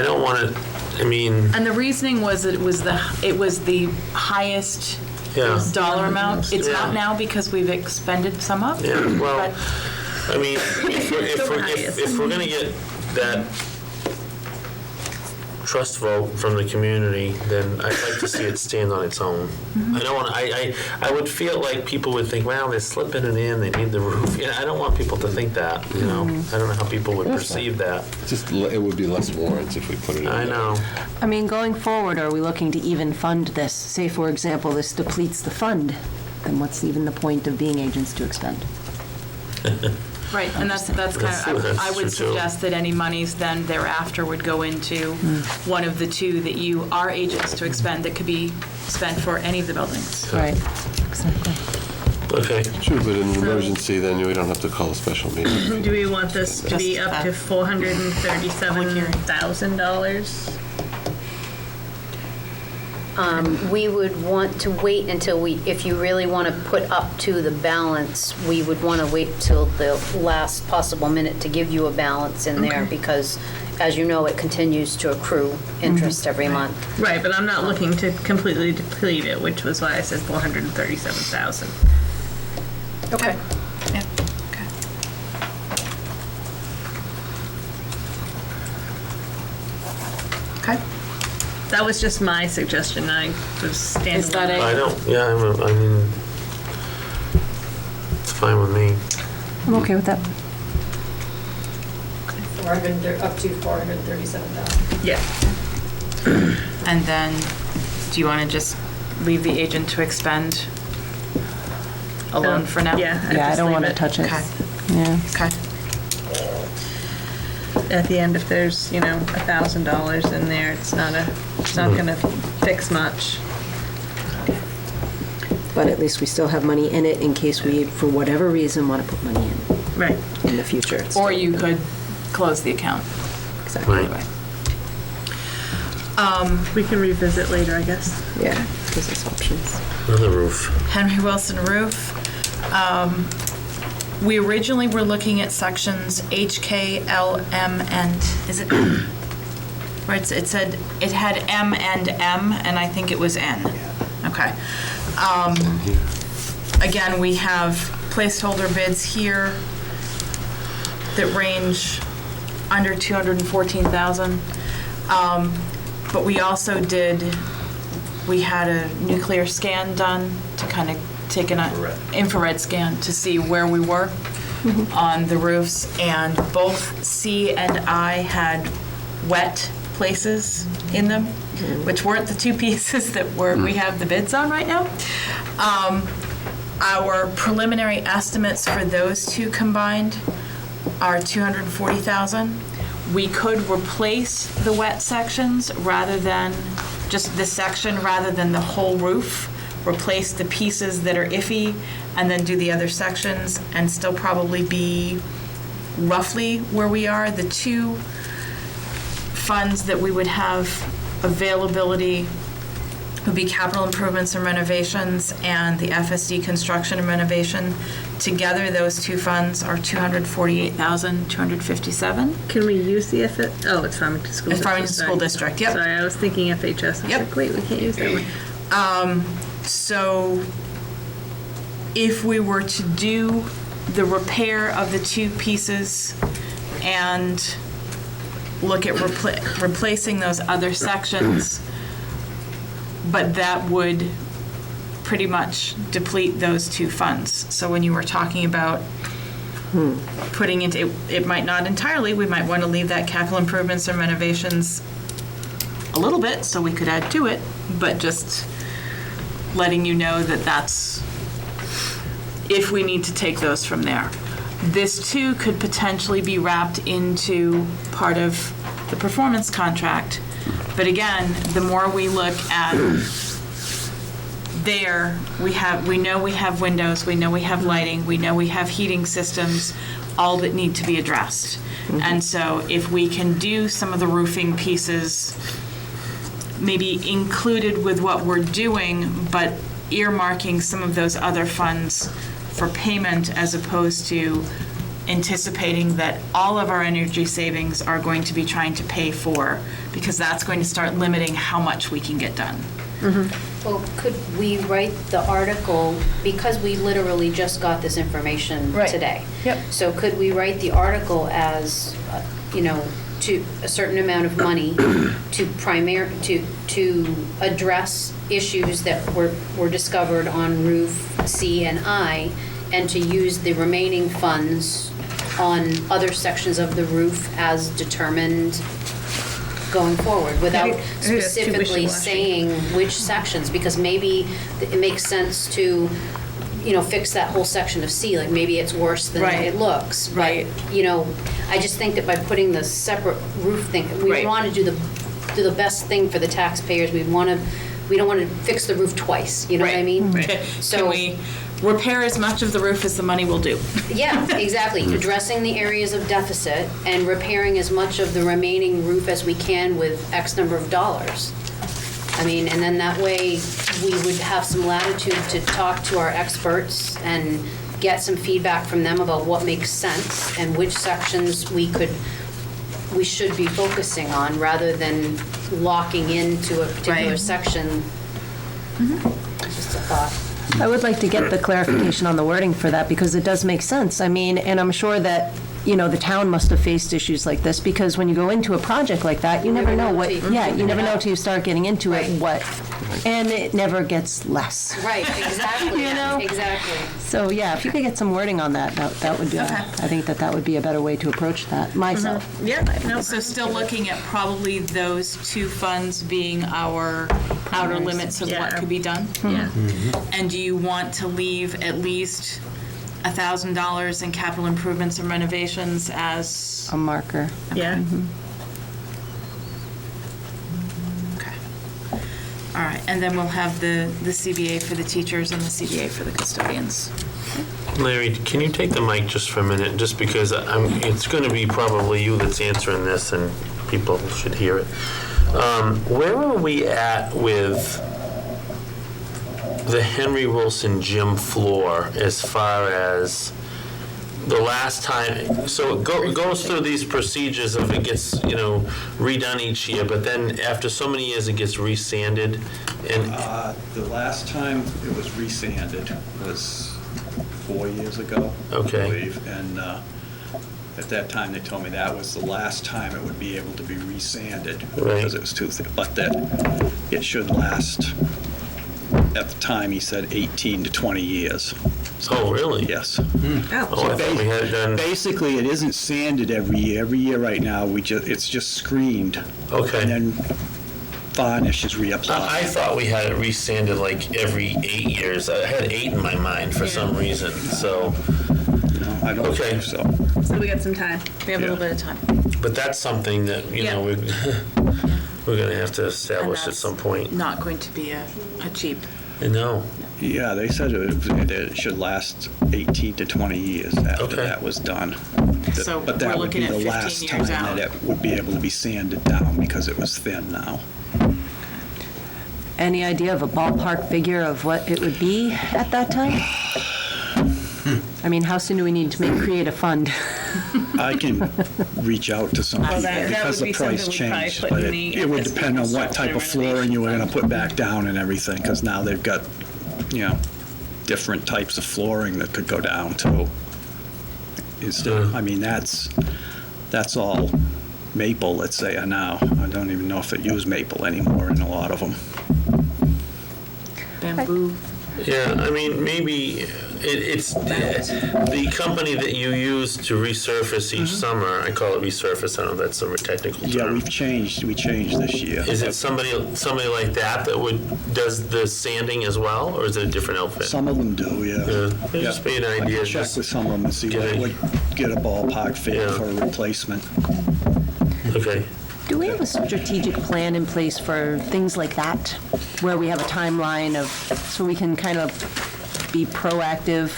Speaker 1: don't want to, I mean,
Speaker 3: And the reasoning was that it was the highest
Speaker 1: yeah.
Speaker 3: dollar amount. It's not
Speaker 1: Yeah.
Speaker 3: now because we've expended some of.
Speaker 1: Yeah, well,
Speaker 3: but-
Speaker 1: I mean, if we're gonna get that trust vote from the community, then I'd like to see it stand on its own. I don't want, I would feel like people would think, well, they're slipping it in, they need the roof. Yeah, I don't want people to think that, you know? I don't know how people would perceive that.
Speaker 6: It would be less warrants if we put it in.
Speaker 1: I
Speaker 6: there.
Speaker 1: know.
Speaker 4: I mean, going forward, are we looking to even fund this? Say, for example, this depletes the fund, then what's even the point of being agents to expend?
Speaker 3: Right, and that's kind of, I would
Speaker 1: That's true, too.
Speaker 3: suggest that any monies then thereafter would go into one of the 2 that you are agents to expend that could be spent for any of the buildings.
Speaker 4: Right, exactly.
Speaker 1: Okay.
Speaker 6: True, but in an emergency, then we don't have to call a special meeting.
Speaker 2: Do we want this to be up to $437,000?
Speaker 7: We would want to wait until if you really want to put up to the balance, we would want to wait till the last possible minute to give you a balance in there, because, as you know, it continues to accrue interest every month.
Speaker 2: Right, but I'm not looking to completely deplete it, which was why I said 437,000.
Speaker 7: Okay.
Speaker 3: Yeah, okay. Okay.
Speaker 2: That was just my suggestion. I was standing.
Speaker 3: Is that
Speaker 1: I don't, yeah, I mean, it's fine with me.
Speaker 4: I'm okay with that.
Speaker 8: Up to 437,000.
Speaker 2: Yeah.
Speaker 3: And then, do you want to just leave the agent to expend alone for now?
Speaker 2: Yeah.
Speaker 4: Yeah, I
Speaker 2: just
Speaker 4: don't
Speaker 2: leave
Speaker 4: want to
Speaker 2: it.
Speaker 4: touch it.
Speaker 3: Okay.
Speaker 4: Yeah.
Speaker 3: Okay.
Speaker 2: At the end, if there's, $1,000 in there, it's not gonna fix much.
Speaker 4: But at least we still have money in it in case we, for whatever reason, want to put money
Speaker 2: Right.
Speaker 4: in the future. It's
Speaker 3: Or
Speaker 4: still-
Speaker 3: you could close the account.
Speaker 4: Exactly.
Speaker 1: Right.
Speaker 2: We can revisit later, I guess.
Speaker 4: Yeah, gives us options.
Speaker 1: Another roof.
Speaker 3: Henry Wilson roof. We originally were looking at sections H, K, L, M, and, is it M? Right, it said, it had M and M, and I think it was N. Okay. Again, we have placeholder bids here that range under 214,000. But we also we had a nuclear scan done to kind of take an infrared scan to see where we were on the roofs, and both C and I had wet places in them, which weren't the two pieces that we have the bids on right now. Our preliminary estimates for those two combined are 240,000. We could replace the wet sections rather than just this section, rather than the whole roof, replace the pieces that are iffy, and then do the other sections, and still probably be roughly where we are. The two funds that we would have availability would be capital improvements and renovations and the FSD construction and renovation. Together, those two funds are $248,257.
Speaker 2: Can we use the Oh, it's Farmington School
Speaker 3: It's
Speaker 2: District.
Speaker 3: Farmington School
Speaker 2: sorry.
Speaker 3: District, yep.
Speaker 2: Sorry, I was thinking FHS. I was
Speaker 3: Yep.
Speaker 2: like, wait, we can't use that one.
Speaker 3: So if we were to do the repair of the two pieces and look at replacing those other sections, but that would pretty much deplete those two funds. So when you were talking about putting into, it might not entirely, we might want to leave that capital improvements and renovations a little bit so we could add to it, but just letting you know that that's if we need to take those from there. This too could potentially be wrapped into part of the performance contract. But again, the more we look at there, we know we have windows, we know we have lighting, we know we have heating systems, all that need to be addressed. And so if we can do some of the roofing pieces maybe included with what we're doing, but earmarking some of those other funds for payment as opposed to anticipating that all of our energy savings are going to be trying to pay for, because that's going to start limiting how much we can get done.
Speaker 7: Well, could we write the article, because we literally just got this information
Speaker 3: Right.
Speaker 7: today?
Speaker 3: Yep.
Speaker 7: So could we write the article as, to a certain amount of money to address issues that were discovered on roof C and I, and to use the remaining funds on other sections of the roof as determined going forward, without
Speaker 2: Maybe that's too
Speaker 7: specifically
Speaker 2: wishy-washy.
Speaker 7: saying which sections, because maybe it makes sense to, fix that whole section of C, like maybe it's worse than
Speaker 3: Right.
Speaker 7: it looks. But,
Speaker 3: Right.
Speaker 7: I just think that by putting the separate roof thing, we
Speaker 3: Right.
Speaker 7: want to do the best thing for the taxpayers. We want to we don't want to fix the roof twice, you know what I mean?
Speaker 3: Can
Speaker 7: So-
Speaker 3: we repair as much of the roof as the money will do?
Speaker 7: Yeah, exactly. Addressing the areas of deficit and repairing as much of the remaining roof as we can with X number of dollars. I mean, and then that way, we would have some latitude to talk to our experts and get some feedback from them about what makes sense and which sections we should be focusing on, rather than locking into a particular
Speaker 3: Right.
Speaker 7: section. Just a thought.
Speaker 4: I would like to get the clarification on the wording for that, because it does make sense. I mean, and I'm sure that, the town must have faced issues like this, because when you go into a project like that, you never know what,
Speaker 7: till you-
Speaker 4: you never know till you start getting into it,
Speaker 7: Right.
Speaker 4: and it never gets less.
Speaker 7: Right, exactly, exactly.
Speaker 4: So, yeah, if you could get some wording on that, that would be, I think that would be a better way to approach that, myself.
Speaker 3: Yeah, no, so still looking at probably those two funds being our outer limits of what
Speaker 2: Yeah.
Speaker 3: could be done?
Speaker 2: Yeah.
Speaker 3: And do you want to leave at least $1,000 in capital improvements and renovations as?
Speaker 4: A marker.
Speaker 2: Yeah.
Speaker 3: Okay. All right, and then we'll have the CBA for the teachers and the CBA for the custodians.
Speaker 1: Larry, can you take the mic just for a minute, just because it's going to be probably you that's answering this, and people should hear it. Where are we at with the Henry Wilson gym floor as far as the last time? So it goes through these procedures of it gets, redone each year, but then after so many years it gets resanded, and
Speaker 10: The last time it was resanded was 4 years ago,
Speaker 1: Okay.
Speaker 10: I believe. And at that time, they told me that was the last time it would be able to be resanded.
Speaker 1: Right.
Speaker 10: Because it was too thick. But that it should last, at the time, he said 18 to 20 years.
Speaker 1: oh, really?
Speaker 10: Yes.
Speaker 1: Oh, I thought we had it done.
Speaker 10: Basically, it isn't sanded every year. Every year right now, it's just screened.
Speaker 1: Okay.
Speaker 10: And then varnish is
Speaker 1: I
Speaker 10: reapplied.
Speaker 1: thought we had it resanded like every 8 years. I had 8 in my mind for some reason, so,
Speaker 10: No, I don't
Speaker 1: Okay.
Speaker 10: think so.
Speaker 2: So we got some time.
Speaker 3: We have a little
Speaker 10: Yeah.
Speaker 3: bit of time.
Speaker 1: but that's something that,
Speaker 3: Yeah.
Speaker 1: we're gonna have to establish at
Speaker 3: that's
Speaker 1: some point.
Speaker 3: Not going to be a cheap.
Speaker 1: I know.
Speaker 10: Yeah, they said it should last 18 to 20 years after
Speaker 1: Okay.
Speaker 10: that was done.
Speaker 3: So
Speaker 10: But that
Speaker 3: we're
Speaker 10: would be
Speaker 3: looking at
Speaker 10: the
Speaker 3: 15
Speaker 10: last
Speaker 3: years
Speaker 10: time
Speaker 3: out.
Speaker 10: that it would be able to be sanded down because it was thin now.
Speaker 4: Any idea of a ballpark figure of what it would be at that time? I mean, how soon do we need to create a fund?
Speaker 10: I can reach out to some people
Speaker 2: that
Speaker 10: because
Speaker 2: would
Speaker 10: the
Speaker 2: be something
Speaker 10: price
Speaker 2: we'd probably
Speaker 10: changed.
Speaker 2: put
Speaker 10: But
Speaker 2: in the
Speaker 10: it would
Speaker 2: FSP
Speaker 10: depend on what type of
Speaker 2: construction
Speaker 10: flooring you were gonna put back down and everything, because now they've got, different types of flooring that could go down too. I mean, that's all maple, let's say, now. I don't even know if they use maple anymore in a lot of them.
Speaker 3: Bamboo.
Speaker 1: Yeah, I mean, maybe it's the company that you use to resurface each summer. I call it resurface. I don't know if that's a technical term.
Speaker 10: Yeah, we changed this year.
Speaker 1: Is it somebody like that does the sanding as well, or is it a different outfit?
Speaker 10: Some of them do, yeah.
Speaker 1: Yeah, just be an
Speaker 10: I
Speaker 1: idea.
Speaker 10: can check
Speaker 1: just-
Speaker 10: with some of them and see
Speaker 1: get
Speaker 10: what
Speaker 1: a-
Speaker 10: would get a ballpark figure
Speaker 1: Yeah.
Speaker 10: for a replacement.
Speaker 1: Okay.
Speaker 4: Do we have a strategic plan in place for things like that, where we have a timeline so we can kind of be proactive?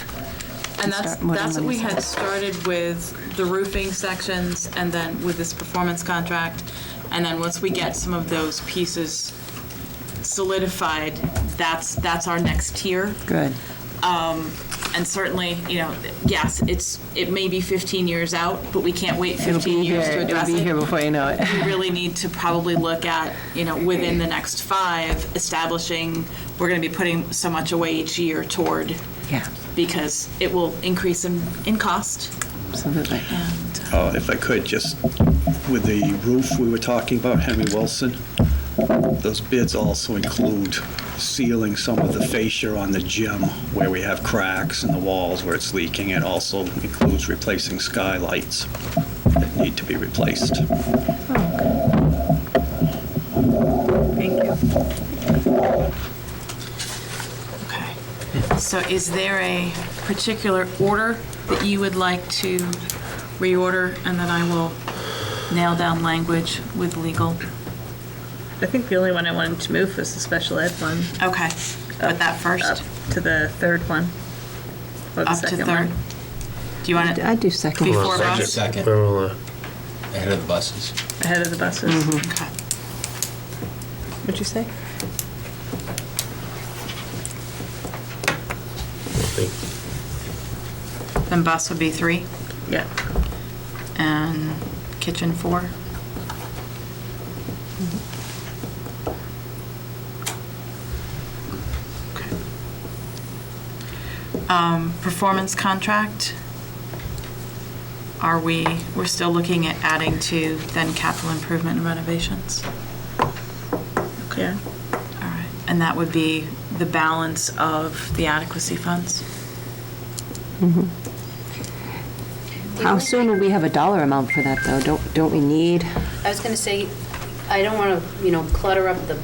Speaker 3: And
Speaker 4: start
Speaker 3: that's
Speaker 4: putting
Speaker 3: what we
Speaker 4: money
Speaker 3: had
Speaker 4: aside?
Speaker 3: started with the roofing sections, and then with this performance contract. And then once we get some of those pieces solidified, that's our next tier.
Speaker 4: Good.
Speaker 3: And certainly, yes, it may be 15 years out, but we can't wait
Speaker 4: It'll
Speaker 3: 15
Speaker 4: be here,
Speaker 3: years to
Speaker 4: it'll
Speaker 3: address
Speaker 4: be here
Speaker 3: it.
Speaker 4: before you know it.
Speaker 3: We really need to probably look at, within the next 5, establishing, we're going to be putting so much away each year toward,
Speaker 4: Yeah,
Speaker 3: because it will increase in cost.
Speaker 4: absolutely.
Speaker 3: And
Speaker 10: If I could, just with the roof we were talking about, Henry Wilson, those bids also include sealing some of the fascia on the gym where we have cracks in the walls where it's leaking. It also includes replacing skylights that need to be replaced.
Speaker 2: Thank you.
Speaker 3: Okay. So is there a particular order that you would like to reorder, and then I will nail down language with legal?
Speaker 2: I think the only one I wanted to move was the special ed one.
Speaker 3: Okay, put that
Speaker 2: Up
Speaker 3: first,
Speaker 2: to the third one. Or the
Speaker 3: up to
Speaker 2: second
Speaker 3: third.
Speaker 2: one.
Speaker 3: Do you want to,
Speaker 4: I'd do second.
Speaker 3: before
Speaker 5: Second,
Speaker 3: bus?
Speaker 5: second,
Speaker 1: Well,
Speaker 5: ahead of the buses.
Speaker 2: Ahead of the buses.
Speaker 3: Okay.
Speaker 2: What'd you say?
Speaker 3: Then bus would be 3,
Speaker 2: Yeah.
Speaker 3: and kitchen 4. Okay. Performance contract, we're still looking at adding to then capital improvement and renovations?
Speaker 2: Yeah.
Speaker 3: All right, and that would be the balance of the adequacy funds?
Speaker 4: How soon will we have a dollar amount for that, though? Don't we need?
Speaker 7: I was going to say, I don't want to, clutter up the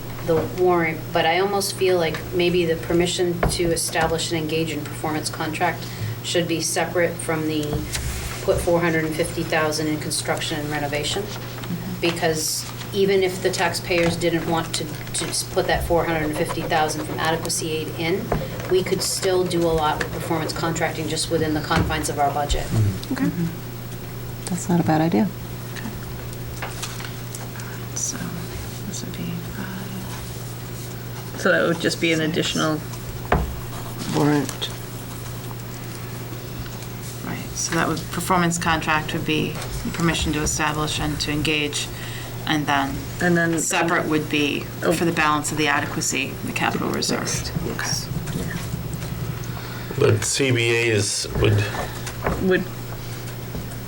Speaker 7: warrant, but I almost feel like maybe the permission to establish and engage in performance contract should be separate from the put 450,000 in construction and renovation. Because even if the taxpayers didn't want to put that 450,000 from adequacy aid in, we could still do a lot with performance contracting just within the confines of our budget.
Speaker 4: Okay. That's not a bad idea.
Speaker 3: So this would be 5.
Speaker 2: So that would just be an additional,
Speaker 4: Warrant.
Speaker 3: Right, so that would, performance contract would be permission to establish and to engage, and then separate would be for the balance of the adequacy, the capital reserve.
Speaker 2: yes.
Speaker 1: but CBAs would,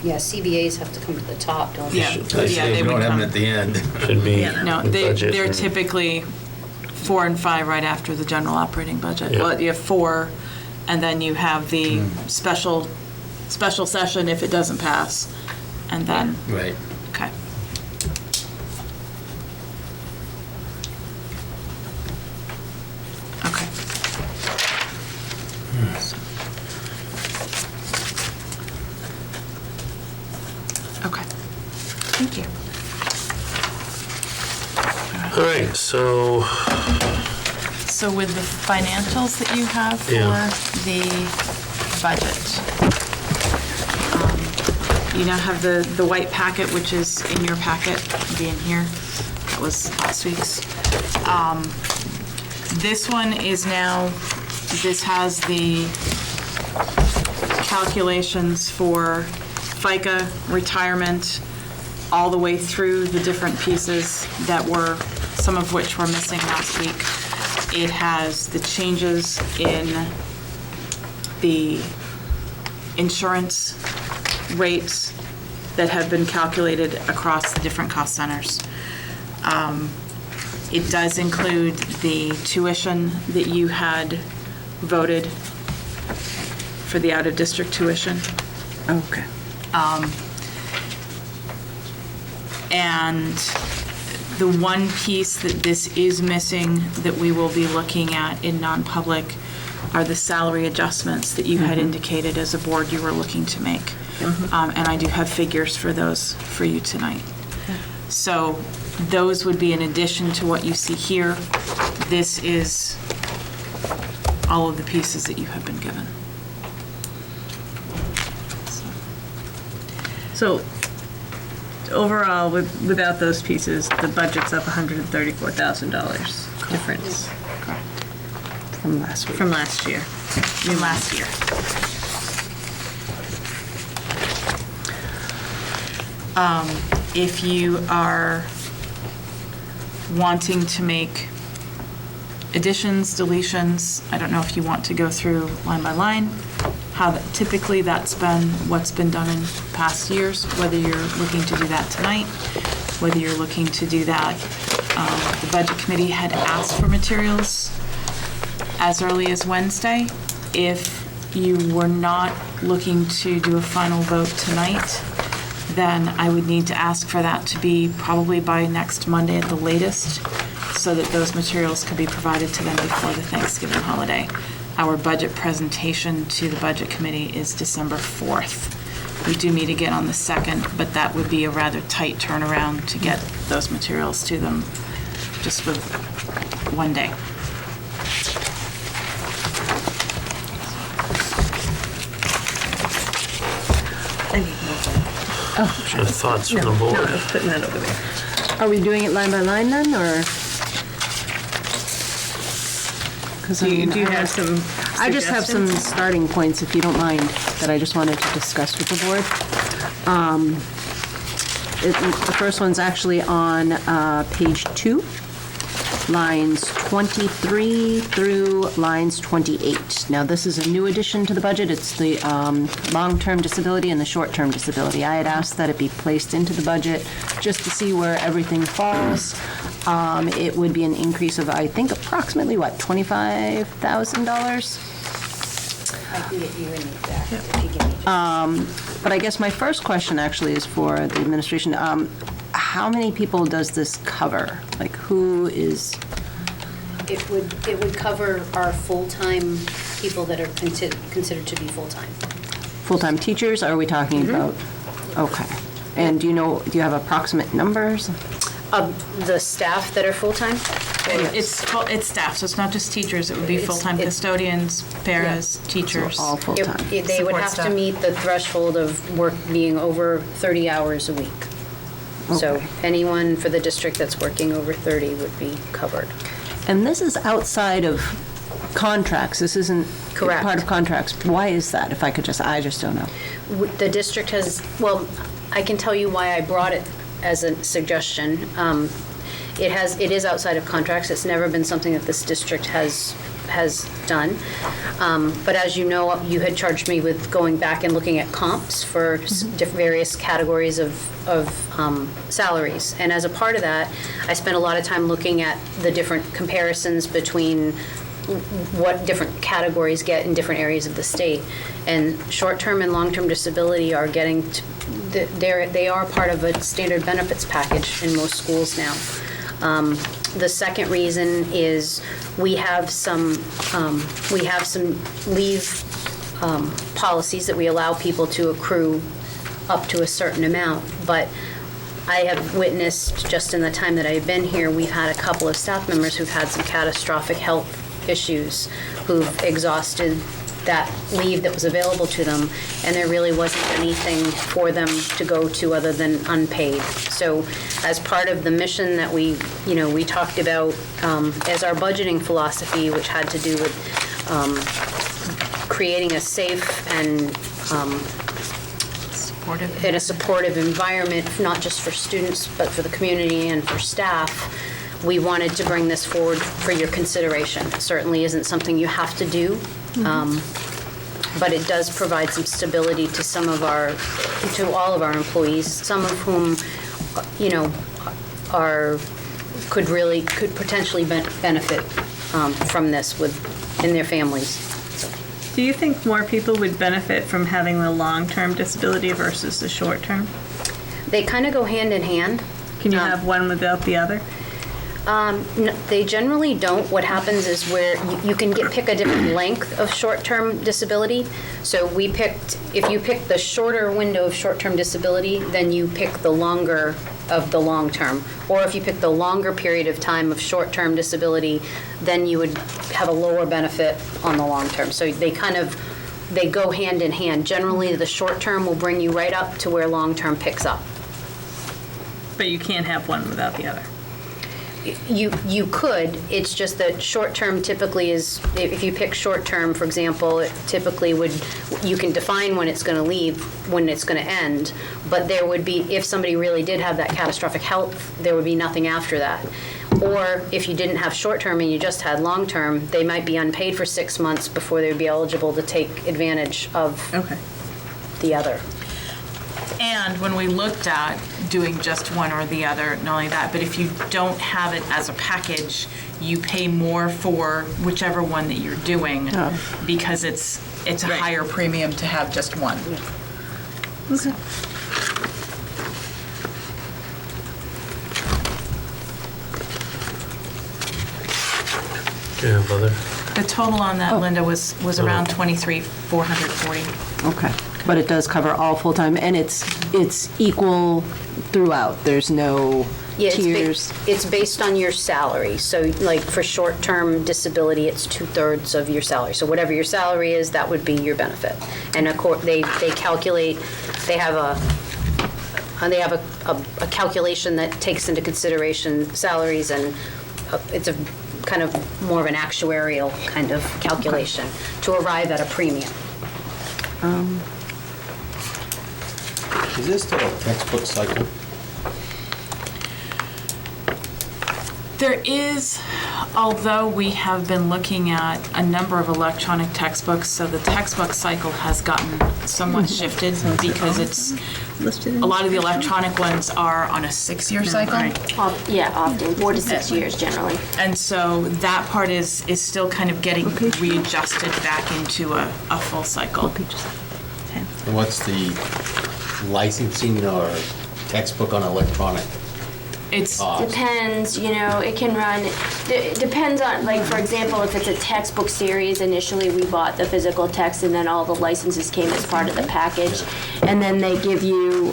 Speaker 7: Yeah, CBAs have to come to the top, don't they?
Speaker 3: Yeah, yeah,
Speaker 5: We
Speaker 3: they
Speaker 5: don't
Speaker 3: would
Speaker 5: have them
Speaker 3: come.
Speaker 5: at the end.
Speaker 1: should be.
Speaker 2: Yeah,
Speaker 3: No,
Speaker 1: in budget
Speaker 3: they're
Speaker 1: and-
Speaker 3: typically 4 and 5 right after the general operating budget.
Speaker 1: Yeah.
Speaker 3: Well, you have 4, and then you have the special session if it doesn't pass, and then,
Speaker 5: Right.
Speaker 3: okay. Okay. Okay. Thank you.
Speaker 1: All right, so,
Speaker 3: So with the financials that you have for
Speaker 1: Yeah.
Speaker 3: the budget, you now have the white packet, which is in your packet, being here. That was last week's. This one is now, this has the calculations for FICA, retirement, all the way through the different pieces that were, some of which were missing last week. It has the changes in the insurance rates that have been calculated across the different cost centers. It does include the tuition that you had voted for the out-of-district tuition.
Speaker 4: Okay.
Speaker 3: And the one piece that this is missing that we will be looking at in non-public are the salary adjustments that you had indicated as a board you were looking to make. And I do have figures for those for you tonight. So those would be in addition to what you see here. This is all of the pieces that you have been given.
Speaker 2: So overall, without those pieces, the budget's up $134,000 difference
Speaker 3: Correct.
Speaker 4: From last week.
Speaker 2: from last year.
Speaker 3: From last year. If you are wanting to make additions, deletions, I don't know if you want to go through line by line, how typically that's been, what's been done in past years, whether you're looking to do that tonight, whether you're looking to do that. The Budget Committee had asked for materials as early as Wednesday. If you were not looking to do a final vote tonight, then I would need to ask for that to be probably by next Monday at the latest, so that those materials could be provided to them before the Thanksgiving holiday. Our budget presentation to the Budget Committee is December 4th. We do meet again on the 2nd, but that would be a rather tight turnaround to get those materials to them just with one day.
Speaker 2: I need more.
Speaker 1: Your thoughts from the
Speaker 2: No,
Speaker 1: board?
Speaker 2: I was putting that over there.
Speaker 4: Are we doing it line by line then, or? 'Cause
Speaker 2: Do you
Speaker 4: I
Speaker 2: have some
Speaker 4: I just have some
Speaker 2: suggestions?
Speaker 4: starting points, if you don't mind, that I just wanted to discuss with the board. The first one's actually on page 2, lines 23 through lines 28. Now, this is a new addition to the budget. It's the long-term disability and the short-term disability. I had asked that it be placed into the budget just to see where everything falls. It would be an increase of, I think, approximately, what, $25,000?
Speaker 7: I can get you in exact, if you give me just.
Speaker 4: But I guess my first question actually is for the administration. How many people does this cover? Like, who is,
Speaker 7: It would cover our full-time people that are considered to be full-time.
Speaker 4: full-time teachers, are we talking about? Okay. And do you have approximate numbers?
Speaker 7: The staff that are full-time?
Speaker 3: It's staff, so it's not just teachers, it would be full-time
Speaker 7: it's-
Speaker 3: custodians, paras, teachers.
Speaker 4: All full-time.
Speaker 7: They would
Speaker 3: Support
Speaker 7: have to
Speaker 3: staff.
Speaker 7: meet the threshold of work being over 30 hours a week. So
Speaker 4: Okay.
Speaker 7: anyone for the district that's working over 30 would be covered.
Speaker 4: And this is outside of contracts. This isn't
Speaker 7: Correct.
Speaker 4: part of contracts. Why is that? If I could I just don't know.
Speaker 7: The district has, well, I can tell you why I brought it as a suggestion. It is outside of contracts. It's never been something that this district has done. But as you know, you had charged me with going back and looking at comps for various categories of salaries. And as a part of that, I spent a lot of time looking at the different comparisons between what different categories get in different areas of the state. And short-term and long-term disability are getting, they are part of a standard benefits package in most schools now. The second reason is we have some leave policies that we allow people to accrue up to a certain amount, but I have witnessed, just in the time that I've been here, we've had a couple of staff members who've had some catastrophic health issues, who've exhausted that leave that was available to them, and there really wasn't anything for them to go to other than unpaid. So as part of the mission that we talked about as our budgeting philosophy, which had to do with creating a safe and in a supportive environment, not just for students, but for the community and for staff, we wanted to bring this forward for your consideration. It certainly isn't something you have to do, but it does provide some stability to all of our employees, some of whom, could potentially benefit from this in their families.
Speaker 2: Do you think more people would benefit from having the long-term disability versus the short-term?
Speaker 7: They kind of go hand in hand.
Speaker 2: Can you have one without the other?
Speaker 7: No, they generally don't. What happens is where you can pick a different length of short-term disability. So if you pick the shorter window of short-term disability, then you pick the longer of the long-term. Or if you pick the longer period of time of short-term disability, then you would have a lower benefit on the long-term. So they go hand in hand. Generally, the short-term will bring you right up to where long-term picks up.
Speaker 2: But you can't have one without the other.
Speaker 7: You could, it's just that short-term typically is, if you pick short-term, for example, it typically you can define when it's going to leave, when it's going to end, but there would be, if somebody really did have that catastrophic health, there would be nothing after that. Or if you didn't have short-term and you just had long-term, they might be unpaid for 6 months before they would be eligible to take advantage of the other.
Speaker 3: And when we looked at doing just one or the other, not only that, but if you don't have it as a package, you pay more for whichever one that you're doing because it's a higher premium to have just one.
Speaker 2: Okay.
Speaker 1: Yeah, brother.
Speaker 3: The total on that, Linda, was around $23,440.
Speaker 4: Okay. But it does cover all full-time, and it's equal throughout. There's no,
Speaker 7: Yeah,
Speaker 4: tiers?
Speaker 7: It's based on your salary. So like for short-term disability, it's 2/3 of your salary. So whatever your salary is, that would be your benefit. And they calculate, they have a calculation that takes into consideration salaries, and it's a kind of more of an actuarial kind of calculation to arrive at a premium.
Speaker 5: Is this still a textbook cycle?
Speaker 3: There is, although we have been looking at a number of electronic textbooks, so the textbook cycle has gotten somewhat shifted because it's, a lot of the electronic ones are on a 6-year cycle.
Speaker 11: Yeah, often, 4 to 6 years generally.
Speaker 3: And so that part is still kind of getting readjusted back into a full cycle.
Speaker 5: And what's the licensing or textbook on electronic?
Speaker 3: It's,
Speaker 11: Depends, it can run, depends on, like, for example, if it's a textbook series, initially we bought the physical text and then all the licenses came as part of the package. And then they give you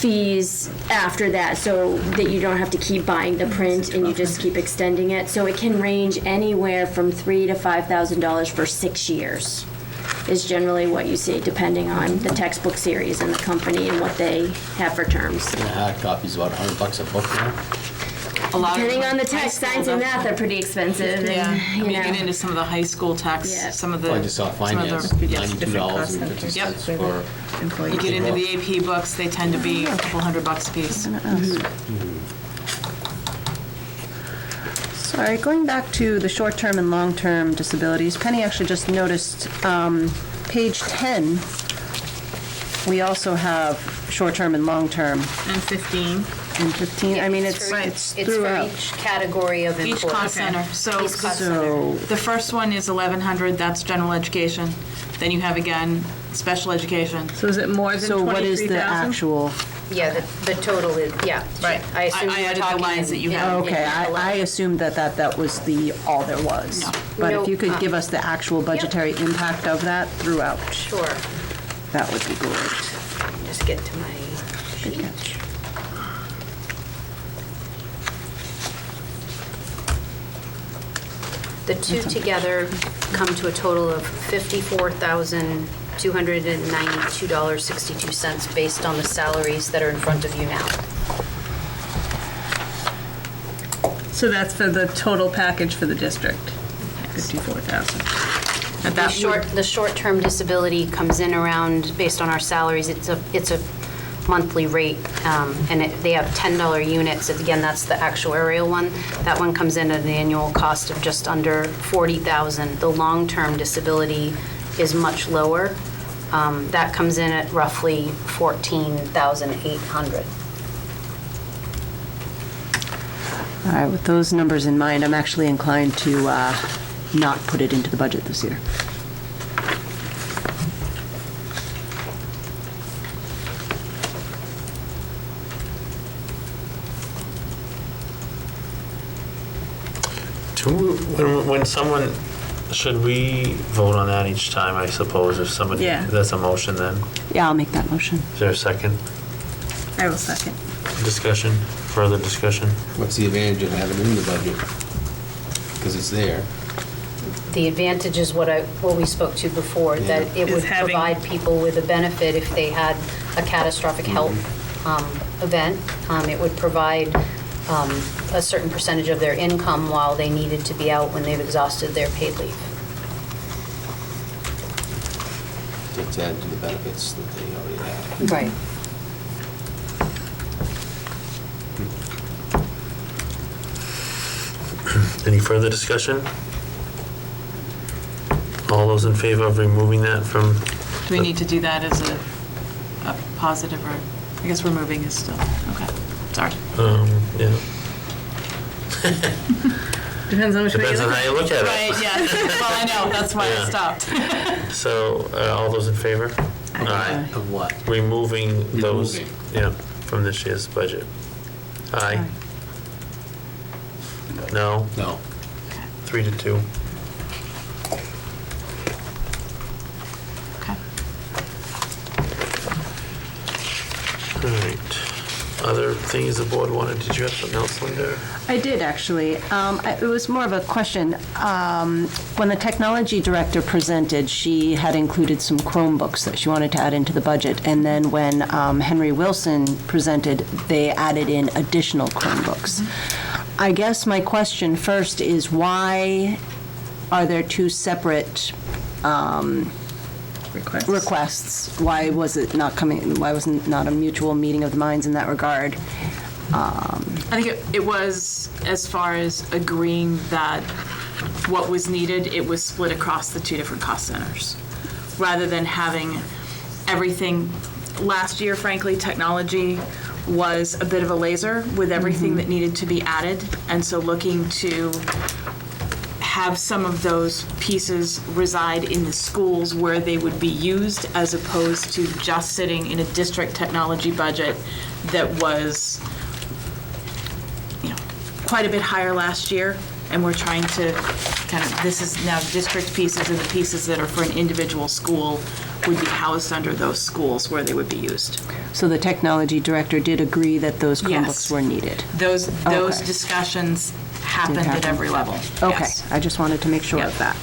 Speaker 11: fees after that so that you don't have to keep buying the print and you just keep extending it. So it can range anywhere from $3,000 to $5,000 for 6 years. Is generally what you see, depending on the textbook series and the company and what they have for terms.
Speaker 5: And a hard copy's about $100 a book now?
Speaker 3: a lot of.
Speaker 11: Depending on the
Speaker 3: high
Speaker 11: text,
Speaker 3: school,
Speaker 11: science and
Speaker 3: that's-
Speaker 11: math are pretty expensive.
Speaker 3: Yeah,
Speaker 11: And,
Speaker 3: I mean, you get into some of the high school
Speaker 11: Yeah.
Speaker 3: texts, some of the.
Speaker 5: I just saw
Speaker 3: some of the-
Speaker 5: finance, $92.50
Speaker 3: Yep.
Speaker 5: for.
Speaker 3: You get into the AP books, they tend to be a couple $100 a piece.
Speaker 4: Sorry, going back to the short-term and long-term disabilities, Penny actually just noticed, page 10, we also have short-term and long-term
Speaker 2: And 15.
Speaker 4: in 15. I mean, it's
Speaker 7: for
Speaker 4: throughout.
Speaker 7: each category of
Speaker 3: Each
Speaker 7: employees.
Speaker 3: cost center, so.
Speaker 7: Each cost
Speaker 4: So,
Speaker 3: The first one is 1,100, that's general education. Then you have again, special education.
Speaker 2: So is it more than
Speaker 4: so what is the
Speaker 2: 23,000?
Speaker 4: actual?
Speaker 7: Yeah, the total is, yeah.
Speaker 3: Right.
Speaker 7: I assume
Speaker 3: I
Speaker 7: you're
Speaker 3: added the
Speaker 7: talking
Speaker 3: lines that you
Speaker 7: in-
Speaker 3: had.
Speaker 7: in-
Speaker 4: Okay, I assumed that was all there was.
Speaker 3: No.
Speaker 4: But if
Speaker 7: No,
Speaker 4: you could give us the actual budgetary impact of that throughout,
Speaker 7: Sure.
Speaker 4: that would be great.
Speaker 7: Just get to my
Speaker 4: Good
Speaker 7: sheet.
Speaker 4: catch.
Speaker 7: The two together come to a total of $54,292.62 based on the salaries that are in front of you now.
Speaker 2: So that's for the total package for the district, 54,000. But that would-
Speaker 7: The short-term disability comes in around, based on our salaries, it's a monthly rate, and they have $10 units. Again, that's the actuarial one. That one comes in at an annual cost of just under $40,000. The long-term disability is much lower. That comes in at roughly $14,800.
Speaker 4: All right, with those numbers in mind, I'm actually inclined to not put it into the budget this year.
Speaker 1: When someone, should we vote on that each time, I suppose, if somebody,
Speaker 2: Yeah.
Speaker 1: that's a motion then?
Speaker 4: Yeah, I'll make that motion.
Speaker 1: Is there a second?
Speaker 2: I will second.
Speaker 1: Discussion, further discussion?
Speaker 5: What's the advantage of having it in the budget? Because it's there.
Speaker 7: The advantage is what we spoke to before, that it
Speaker 2: Is
Speaker 7: would
Speaker 2: having-
Speaker 7: provide people with a benefit if they had a catastrophic health event. It would provide a certain percentage of their income while they needed to be out when they've exhausted their paid leave.
Speaker 5: It's added to the benefits that they already have.
Speaker 7: Right.
Speaker 1: Any further discussion? All those in favor of removing that from?
Speaker 3: Do we need to do that as a positive, or, I guess removing is still, okay, sorry.
Speaker 1: Yeah.
Speaker 2: Depends on which way you
Speaker 1: Depends on
Speaker 2: look.
Speaker 1: how you look at it.
Speaker 3: Right, yeah, well, I know, that's why I
Speaker 1: Yeah.
Speaker 3: stopped.
Speaker 1: So, all those in favor? Aye.
Speaker 5: Of what?
Speaker 1: Removing those,
Speaker 5: Removing.
Speaker 1: yeah, from this year's budget. Aye. No?
Speaker 5: No.
Speaker 1: 3-2.
Speaker 3: Okay.
Speaker 1: All right. other things the board wanted? Did you have something else, Linda?
Speaker 4: I did, actually. It was more of a question. When the technology director presented, she had included some Chromebooks that she wanted to add into the budget. And then when Henry Wilson presented, they added in additional Chromebooks. I guess my question first is, why are there two separate requests? Why was it not coming, why wasn't not a mutual meeting of the minds in that regard?
Speaker 3: I think it was, as far as agreeing that what was needed, it was split across the two different cost centers, rather than having everything. Last year, frankly, technology was a bit of a laser with everything that needed to be added, and so looking to have some of those pieces reside in the schools where they would be used, as opposed to just sitting in a district technology budget that was, quite a bit higher last year, and we're trying to this is now district pieces, and the pieces that are for an individual school would be housed under those schools where they would be used.
Speaker 4: So the technology director did agree that those Chromebooks
Speaker 3: Yes.
Speaker 4: were needed?
Speaker 3: Those
Speaker 4: Okay.
Speaker 3: discussions happened
Speaker 4: Did
Speaker 3: at
Speaker 4: happen.
Speaker 3: every level.
Speaker 4: Okay,
Speaker 3: Yes.
Speaker 4: I just wanted to make sure
Speaker 3: Yep.
Speaker 4: of that.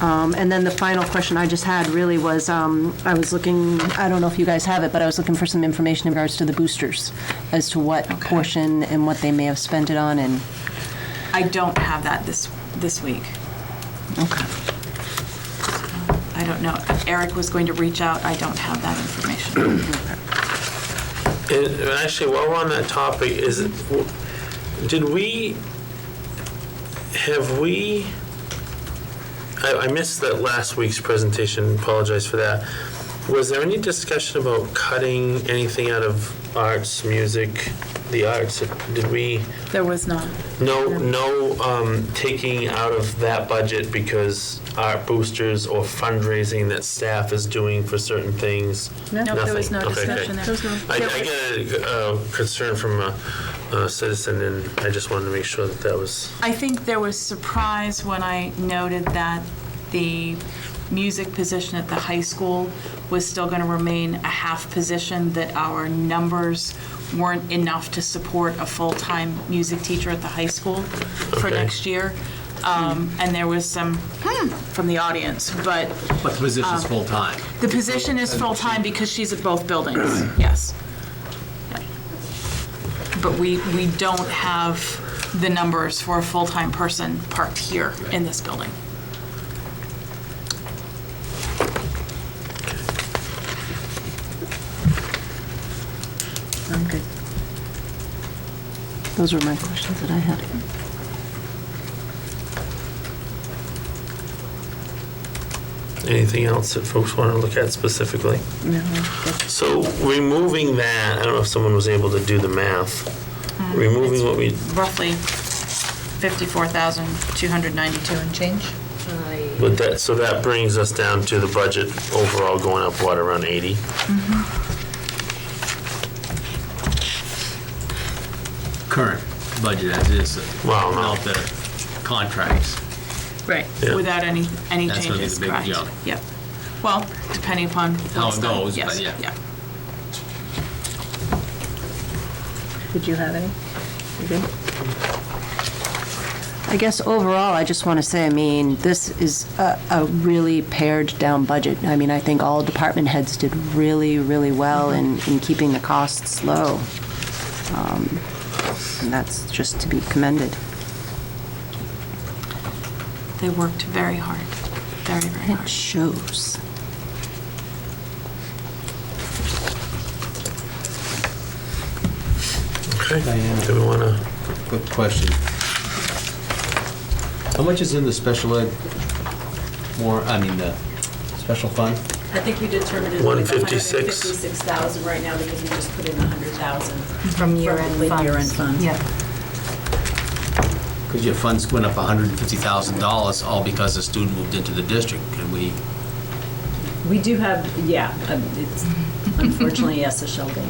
Speaker 4: And then the final question I just had really was, I was looking, I don't know if you guys have it, but I was looking for some information in regards to the boosters, as to what portion and what they may have spent it on, and...
Speaker 3: I don't have that this week.
Speaker 4: Okay.
Speaker 3: I don't know. Eric was going to reach out. I don't have that information.
Speaker 1: And actually, while we're on that topic, I missed that last week's presentation, apologize for that. Was there any discussion about cutting anything out of arts, music, the arts? Did we,
Speaker 3: There was not.
Speaker 1: no taking out of that budget because art boosters or fundraising that staff is doing for certain things?
Speaker 3: No, there was no
Speaker 1: Nothing? Okay,
Speaker 3: discussion
Speaker 1: okay.
Speaker 3: there.
Speaker 1: I get a concern from a citizen, and I just wanted to make sure that was...
Speaker 3: I think there was surprise when I noted that the music position at the high school was still going to remain a half position, that our numbers weren't enough to support a full-time music teacher at the high school for
Speaker 1: Okay.
Speaker 3: next year. And there was some from the audience, but
Speaker 5: But the position's full-time.
Speaker 3: the position is full-time because she's at both buildings, yes. But we don't have the numbers for a full-time person parked here in this building.
Speaker 4: I'm good. Those were my questions that I had.
Speaker 1: Anything else that folks want to look at specifically?
Speaker 4: No.
Speaker 1: So removing that, I don't know if someone was able to do the math. Removing what we,
Speaker 3: Roughly 54,292 and change.
Speaker 1: but that, so that brings us down to the budget overall going up, what, around 80?
Speaker 5: Current budget as is,
Speaker 1: Well, no.
Speaker 5: without the contracts.
Speaker 3: Right.
Speaker 1: Yeah.
Speaker 3: Without any
Speaker 5: That's gonna be
Speaker 3: changes,
Speaker 5: the big
Speaker 3: correct.
Speaker 5: jump.
Speaker 3: Yep. Well, depending upon
Speaker 5: How
Speaker 3: what's
Speaker 5: it
Speaker 3: done.
Speaker 5: goes,
Speaker 3: Yes,
Speaker 5: but yeah.
Speaker 2: Did you have any? You good?
Speaker 4: I guess overall, I just want to say, I mean, this is a really pared-down budget. I mean, I think all department heads did really, really well in keeping the costs low. And that's just to be commended.
Speaker 3: They worked very hard. Very, very
Speaker 4: It
Speaker 3: hard.
Speaker 4: shows.
Speaker 1: Okay.
Speaker 5: Diana.
Speaker 1: Do we want to,
Speaker 5: Quick question. How much is in the special ed the special fund?
Speaker 8: I think you determined it.
Speaker 1: 156.
Speaker 8: 156,000 right now because we just put in 100,000.
Speaker 7: From year-end
Speaker 8: the
Speaker 7: funds.
Speaker 8: year-end funds.
Speaker 7: Yeah.
Speaker 5: Because your funds went up $150,000 all because a student moved into the district. Can we,
Speaker 8: We do have, it's unfortunately, yes, a shell game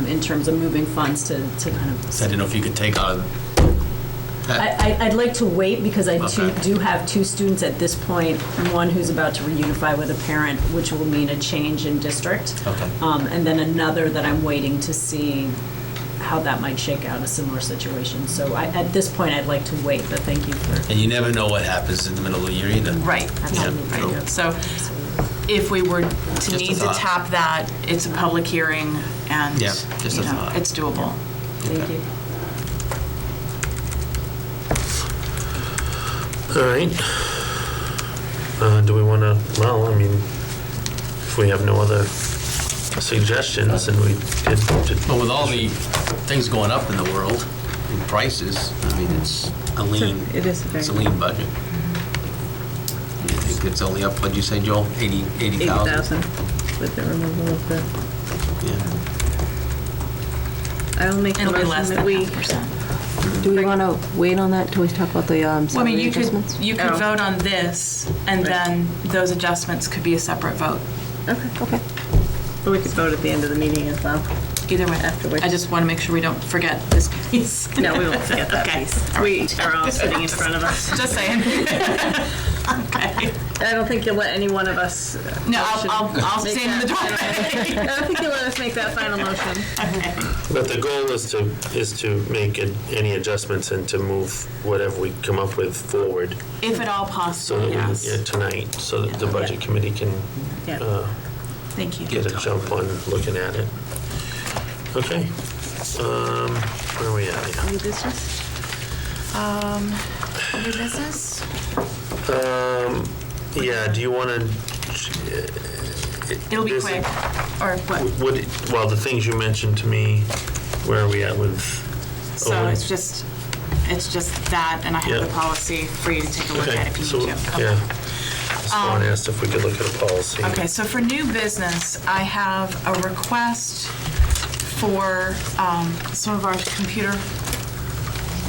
Speaker 8: in terms of moving funds to kind of.
Speaker 5: I didn't know if you could take out of
Speaker 8: I'd like to wait because I
Speaker 5: Okay.
Speaker 8: do have two students at this point, one who's about to reunify with a parent, which will mean a change in district.
Speaker 5: Okay.
Speaker 8: And then another that I'm waiting to see how that might shake out, a similar situation. So at this point, I'd like to wait, but thank you for.
Speaker 5: And you never know what happens in the middle of the year either.
Speaker 3: Right.
Speaker 8: Absolutely.
Speaker 3: Right. So if we were to
Speaker 5: Just a
Speaker 3: need to
Speaker 5: thought.
Speaker 3: tap that, it's a public hearing and,
Speaker 5: Yeah, just a
Speaker 3: you know,
Speaker 5: thought.
Speaker 3: it's doable.
Speaker 8: Thank you.
Speaker 1: All right. Do we want to, well, I mean, if we have no other suggestions, then we could.
Speaker 5: But with all the things going up in the world, in prices, I mean, it's a lean,
Speaker 2: It is
Speaker 5: it's a
Speaker 2: very
Speaker 5: lean budget. You think it's only up, what'd you say, Joel? 80,000?
Speaker 2: 80,000 with the removal of the,
Speaker 5: Yeah.
Speaker 2: I will make a
Speaker 3: It'll be less
Speaker 2: motion
Speaker 3: than
Speaker 2: that we,
Speaker 3: 0.5%.
Speaker 4: Do we want to wait on that till we talk about the
Speaker 3: Well, I mean,
Speaker 4: salary
Speaker 3: you could
Speaker 4: adjustments?
Speaker 2: Oh.
Speaker 3: vote on this, and then those adjustments could be a separate vote.
Speaker 4: Okay.
Speaker 2: or we could vote at the end of the meeting as well.
Speaker 3: Either way.
Speaker 2: Afterwards.
Speaker 3: I just want to make sure we don't forget this piece.
Speaker 2: No, we won't forget that
Speaker 3: Okay.
Speaker 2: piece. We are all sitting in front of us.
Speaker 3: Just saying. Okay.
Speaker 2: I don't think you'll let any one of us.
Speaker 3: No, I'll
Speaker 2: make
Speaker 3: stand in the
Speaker 2: that
Speaker 3: doorway.
Speaker 2: I don't think you'll let us make that final motion.
Speaker 1: But the goal is to make any adjustments and to move whatever we come up with forward.
Speaker 3: If at all
Speaker 1: So
Speaker 3: possible,
Speaker 1: that we,
Speaker 3: yes.
Speaker 1: tonight, so that the budget committee can
Speaker 2: Yeah.
Speaker 3: Thank you.
Speaker 1: get a jump on looking at it. Okay. Where are we at here?
Speaker 2: New business?
Speaker 3: New business?
Speaker 1: Yeah, do you want to?
Speaker 3: It'll be quick. Or what?
Speaker 1: Well, the things you mentioned to me, where are we at with?
Speaker 3: So
Speaker 1: Owen?
Speaker 3: it's just that, and I have the
Speaker 1: Yeah.
Speaker 3: policy for you to take a look at if you
Speaker 1: so,
Speaker 3: need to. Okay.
Speaker 1: yeah. Someone asked if we could look at a policy.
Speaker 3: Okay, so for new business, I have a request for some of our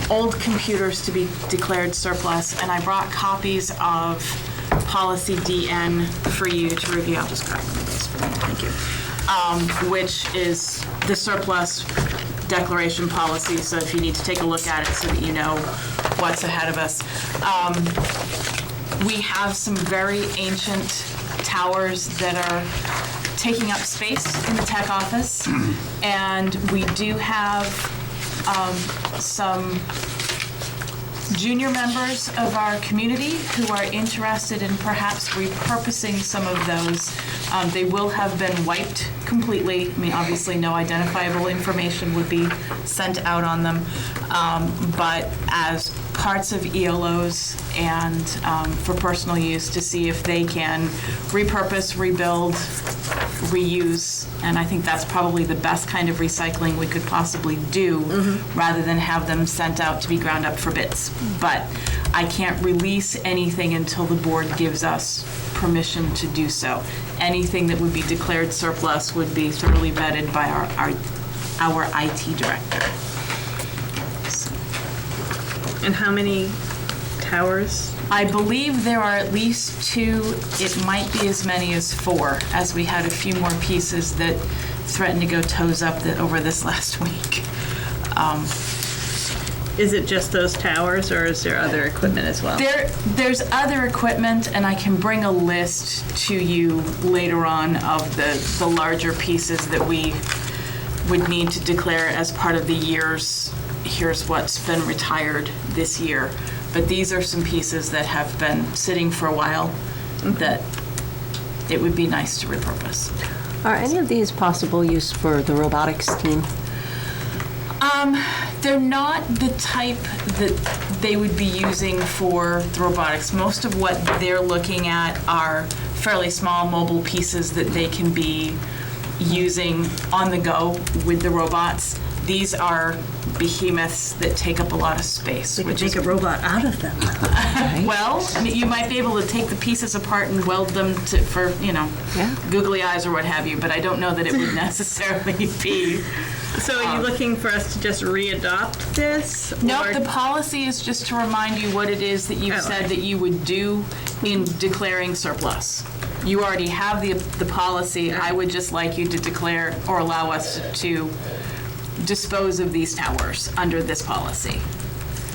Speaker 3: old computers to be declared surplus, and I brought copies of policy DN for you to review. I'll just grab one of those for you, thank you. Which is the surplus declaration policy, so if you need to take a look at it so that you know what's ahead of us. We have some very ancient towers that are taking up space in the tech office, and we do have some junior members of our community who are interested in perhaps repurposing some of those. They will have been wiped completely. I mean, obviously, no identifiable information would be sent out on them, but as parts of ELOs and for personal use to see if they can repurpose, rebuild, reuse, and I think that's probably the best kind of recycling we could possibly do rather than have them sent out to be ground up for bits. But I can't release anything until the board gives us permission to do so. Anything that would be declared surplus would be thoroughly vetted by our IT director.
Speaker 2: And how many towers?
Speaker 3: I believe there are at least 2. It might be as many as 4, as we had a few more pieces that threatened to go toes up over this last week.
Speaker 2: Is it just those towers, or is there other equipment as well?
Speaker 3: There's other equipment, and I can bring a list to you later on of the larger pieces that we would need to declare as part of the year's, here's what's been retired this year. But these are some pieces that have been sitting for a while that it would be nice to repurpose.
Speaker 4: Are any of these possible use for the robotics team?
Speaker 3: They're not the type that they would be using for the robotics. Most of what they're looking at are fairly small mobile pieces that they can be using on the go with the robots. These are behemoths that take up a lot of space.
Speaker 2: They could make a robot out of them.
Speaker 3: Well, I mean, you might be able to take the pieces apart and weld them for googly eyes or what have you, but I don't know that it would necessarily be.
Speaker 2: So are you looking for us to just re-adopt this?
Speaker 3: No,
Speaker 2: or-
Speaker 3: the policy is just to remind you what it is that you've said that you would do in declaring surplus. You already have the policy. I would just like you to declare or allow us to dispose of these towers under this policy.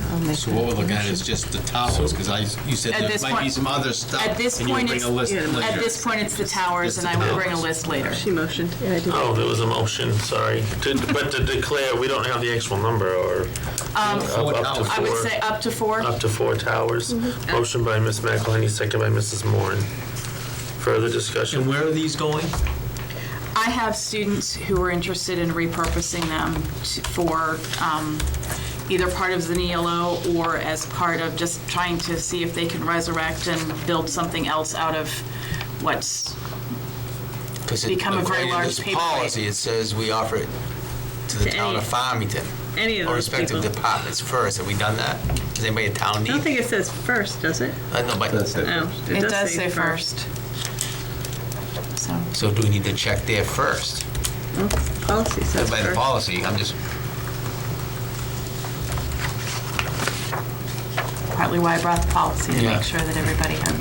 Speaker 5: So what we're looking at is just the towers, because you said
Speaker 3: At
Speaker 5: there
Speaker 3: this
Speaker 5: might be
Speaker 3: point-
Speaker 5: some other stuff.
Speaker 3: At this
Speaker 5: and you'll
Speaker 3: point,
Speaker 5: bring
Speaker 3: it's,
Speaker 5: a list later.
Speaker 3: at this point, it's the towers,
Speaker 5: Just
Speaker 3: and
Speaker 5: the
Speaker 3: I will bring a
Speaker 5: towers.
Speaker 3: list later.
Speaker 2: She motioned. Yeah, I did.
Speaker 1: Oh, there was a motion, sorry. But to declare, we don't have the actual number, or up to
Speaker 5: towers.
Speaker 3: I would
Speaker 1: four.
Speaker 3: say up to 4.
Speaker 1: Up to 4 towers.
Speaker 3: Mm-hmm.
Speaker 1: Motion by Ms. McElhenney, second by Mrs. Moran. Further discussion?
Speaker 5: And where are these going?
Speaker 3: I have students who are interested in repurposing them for either part of Zaniolo or as part of just trying to see if they can resurrect and build something else out of what's
Speaker 5: Because
Speaker 3: Become a very
Speaker 5: according to
Speaker 3: large
Speaker 5: this
Speaker 3: paper
Speaker 5: policy,
Speaker 3: weight.
Speaker 5: it says we offer it to the
Speaker 2: To
Speaker 5: town
Speaker 2: any-
Speaker 5: of Farmington.
Speaker 2: Any of
Speaker 5: Or
Speaker 2: those
Speaker 5: respective
Speaker 2: people.
Speaker 5: departments first. Have we done that? Does anybody in town
Speaker 2: I don't
Speaker 5: need?
Speaker 2: think it says first, does it?
Speaker 5: No, but,
Speaker 2: No.
Speaker 3: It does say first. So,
Speaker 5: so do we need to check there first?
Speaker 2: Policy says
Speaker 5: By the
Speaker 2: first.
Speaker 5: policy, I'm just,
Speaker 3: partly why I brought the policy, to
Speaker 5: Yeah.
Speaker 3: make sure that everybody had.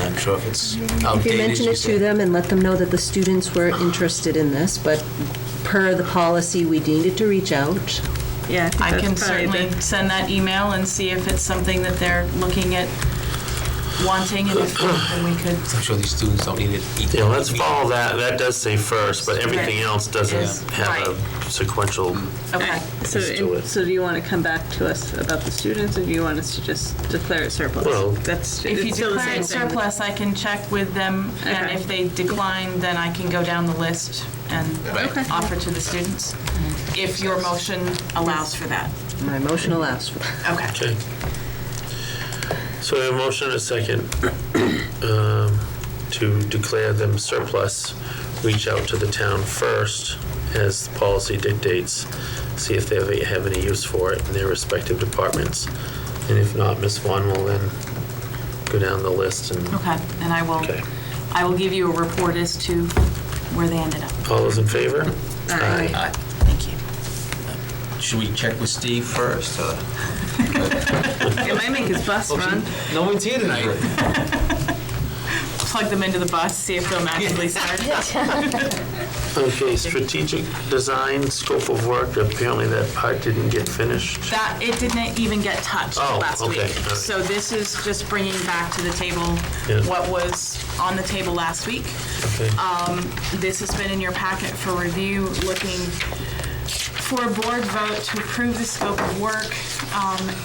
Speaker 5: I'm sure if it's
Speaker 4: If you
Speaker 5: outdated,
Speaker 4: mention it to
Speaker 5: said.
Speaker 4: them and let them know that the students were interested in this, but per the policy, we needed to reach out.
Speaker 2: Yeah,
Speaker 3: I
Speaker 2: think
Speaker 3: can
Speaker 2: that's probably
Speaker 3: certainly send that email and see if it's something that they're looking at wanting, and if then we could.
Speaker 5: I'm sure these students don't need it.
Speaker 1: Yeah, let's follow that. That does say first, but everything
Speaker 3: Right.
Speaker 1: else doesn't
Speaker 3: Is-
Speaker 1: have
Speaker 3: right.
Speaker 1: a sequential.
Speaker 3: Okay.
Speaker 2: So,
Speaker 1: Let's do it.
Speaker 2: so do you want to come back to us about the students, or do you want us to just declare it surplus?
Speaker 1: Well,
Speaker 2: That's,
Speaker 3: If you
Speaker 2: it's still the
Speaker 3: declare
Speaker 2: same
Speaker 3: it
Speaker 2: thing.
Speaker 3: surplus, I can check with them, and
Speaker 2: Okay.
Speaker 3: if they decline, then I can go down the list and
Speaker 2: Okay.
Speaker 3: offer to the students, if your motion allows for that.
Speaker 4: My motion allows for that.
Speaker 3: Okay.
Speaker 1: Okay. So we have a motion and a second to declare them surplus, reach out to the town first, as the policy dictates, see if they have any use for it in their respective departments. And if not, Ms. Vaughn will then go down the list and,
Speaker 3: Okay, and
Speaker 1: okay.
Speaker 3: I will give you a report as to where they ended up.
Speaker 1: All those in favor?
Speaker 5: Aye.
Speaker 3: Thank you.
Speaker 5: Should we check with Steve first? Or?
Speaker 2: It might make his bus run.
Speaker 5: No one's here tonight.
Speaker 3: Plug them into the bus, see if they'll magically start.
Speaker 1: Okay, strategic design, scope of work, apparently that part didn't get finished.
Speaker 3: That, it didn't even get touched
Speaker 1: Oh,
Speaker 3: last week.
Speaker 1: okay, all right.
Speaker 3: So this is just bringing back to the table
Speaker 1: Yeah.
Speaker 3: what was on the table last week.
Speaker 1: Okay.
Speaker 3: This has been in your packet for review, looking for a board vote to approve the scope of work,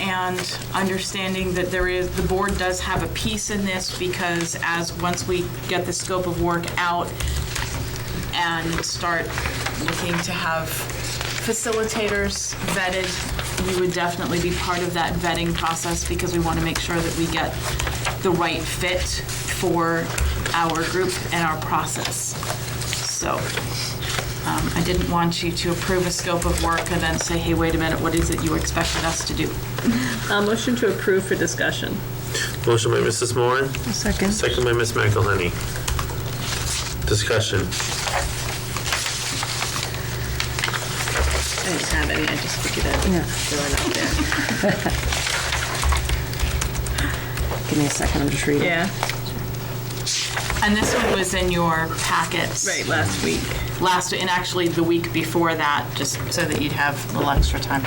Speaker 3: and understanding that the board does have a piece in this, because once we get the scope of work out and start looking to have facilitators vetted, we would definitely be part of that vetting process, because we want to make sure that we get the right fit for our group and our process. So I didn't want you to approve a scope of work and then say, hey, wait a minute, what is it you expected us to do?
Speaker 2: Motion to approve for discussion.
Speaker 1: Motion by Mrs. Moran,
Speaker 2: Second.
Speaker 1: second by Ms. McElhenney. Discussion.
Speaker 2: I didn't have any, I just figured I'd throw it out there.
Speaker 4: Give me a second, I'm just reading.
Speaker 2: Yeah,
Speaker 3: And this one was in your packets.
Speaker 2: right, last week.
Speaker 3: And actually the week before that, just so that you'd have a little extra time.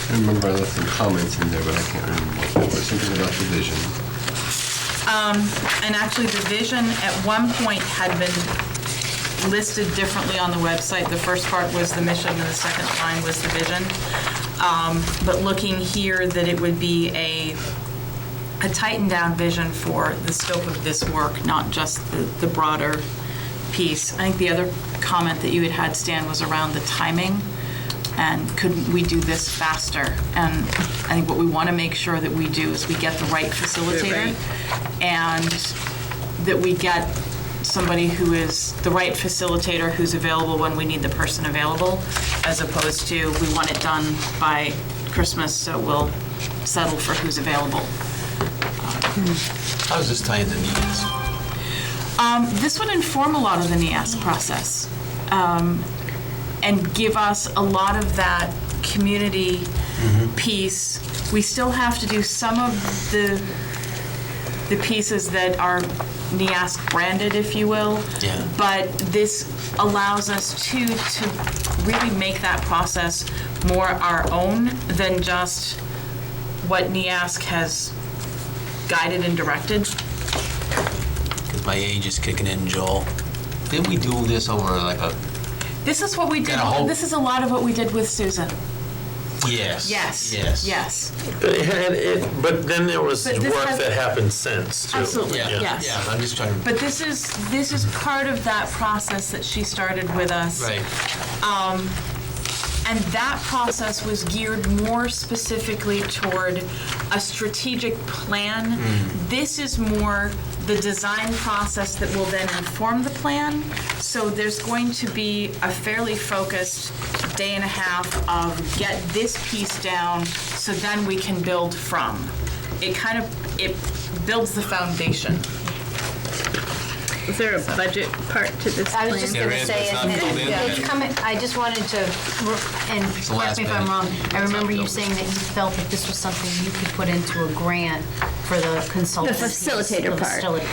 Speaker 6: I remember I left some comments in there, but I can't remember what they were. Something about the vision.
Speaker 3: And actually, the vision at one point had been listed differently on the website. The first part was the mission, and the second line was the vision. But looking here, that it would be a tightened down vision for the scope of this work, not just the broader piece. I think the other comment that you had, Stan, was around the timing, and couldn't we do this faster? And I think what we want to make sure that we do is we get the right facilitator, and that we get somebody who is the right facilitator, who's available when we need the person available, as opposed to we want it done by Christmas, so we'll settle for who's available.
Speaker 5: How does this tie into needs?
Speaker 3: This would inform a lot of the NIAS process, and give us a lot of that community piece. We still have to do some of the pieces that are NEASC branded, if you will.
Speaker 5: Yeah.
Speaker 3: But this allows us to really make that process more our own than just what NEASC has guided and directed.
Speaker 5: Because my age is kicking in, Joel. Didn't we do this over like a...
Speaker 3: This is what we did.
Speaker 5: Got a whole-
Speaker 3: This is a lot of what we did with Susan.
Speaker 5: Yes.
Speaker 3: Yes.
Speaker 5: Yes.
Speaker 3: Yes.
Speaker 1: But then there was
Speaker 3: But this
Speaker 1: work
Speaker 3: has-
Speaker 1: that happened since, too.
Speaker 3: Absolutely.
Speaker 5: Yeah,
Speaker 3: Yes.
Speaker 5: yeah, I'm just trying to...
Speaker 3: But this is part of that process that she started with us.
Speaker 5: Right.
Speaker 3: And that process was geared more specifically toward a strategic plan. This is more the design process that will then inform the plan. So there's going to be a fairly focused day and a half of get this piece down so then we can build from. It builds the foundation.
Speaker 2: Is there a budget part to this
Speaker 7: I was just
Speaker 2: plan?
Speaker 7: going to say,
Speaker 5: It's not filled in yet.
Speaker 7: it's coming, I just wanted to, and
Speaker 5: the
Speaker 7: correct
Speaker 5: last
Speaker 7: me if I'm
Speaker 5: page.
Speaker 7: wrong, I remember you
Speaker 5: filled.
Speaker 7: saying that you felt that this was something you could put into a grant for the consultant.
Speaker 11: The facilitator part.
Speaker 7: Facility.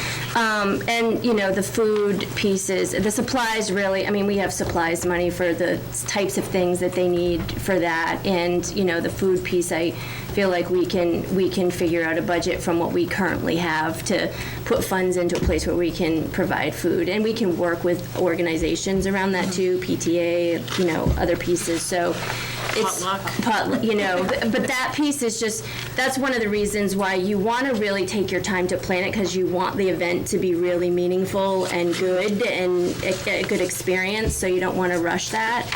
Speaker 11: And, you know, the food pieces, the supplies really, I mean, we have supplies money for the types of things that they need for that. And, you know, the food piece, I feel like we can figure out a budget from what we currently have to put funds into a place where we can provide food. And we can work with organizations around that too, PTA, you know, other pieces. So it's you know, but that piece is just, that's one of the reasons why you want to really take your time to plan it, because you want the event to be really meaningful and good and a good experience, so you don't want to rush that.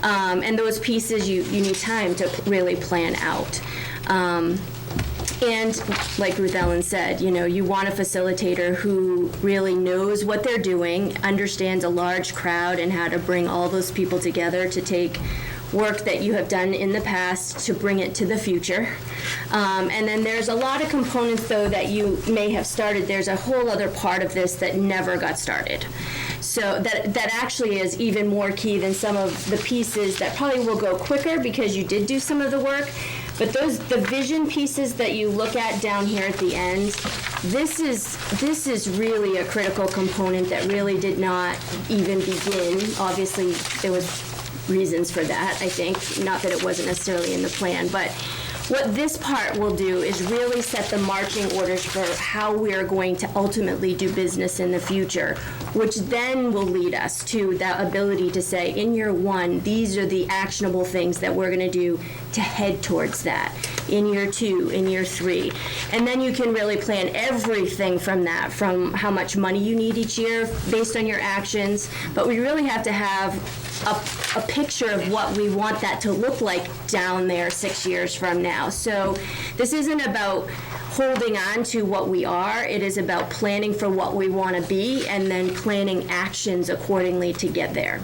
Speaker 11: And those pieces you need time to really plan out. And like Ruth Ellen said, you know, you want a facilitator who really knows what they're doing, understands a large crowd and how to bring all those people together to take work that you have done in the past to bring it to the future. And then there's a lot of components, though, that you may have started. There's a whole other part of this that never got started. So that actually is even more key than some of the pieces that probably will go quicker because you did do some of the work. But the vision pieces that you look at down here at the end, this is really a critical component that really did not even begin. Obviously, there was reasons for that, I think. Not that it wasn't necessarily in the plan, but what this part will do is really set the marching orders for how we are going to ultimately do business in the future, which then will lead us to that ability to say, in year one, these are the actionable things that we're going to do to head towards that. In year two, in year three. And then you can really plan everything from that, from how much money you need each year based on your actions. But we really have to have a picture of what we want that to look like down there 6 years from now. So this isn't about holding on to what we are. It is about planning for what we want to be and then planning actions accordingly to get there.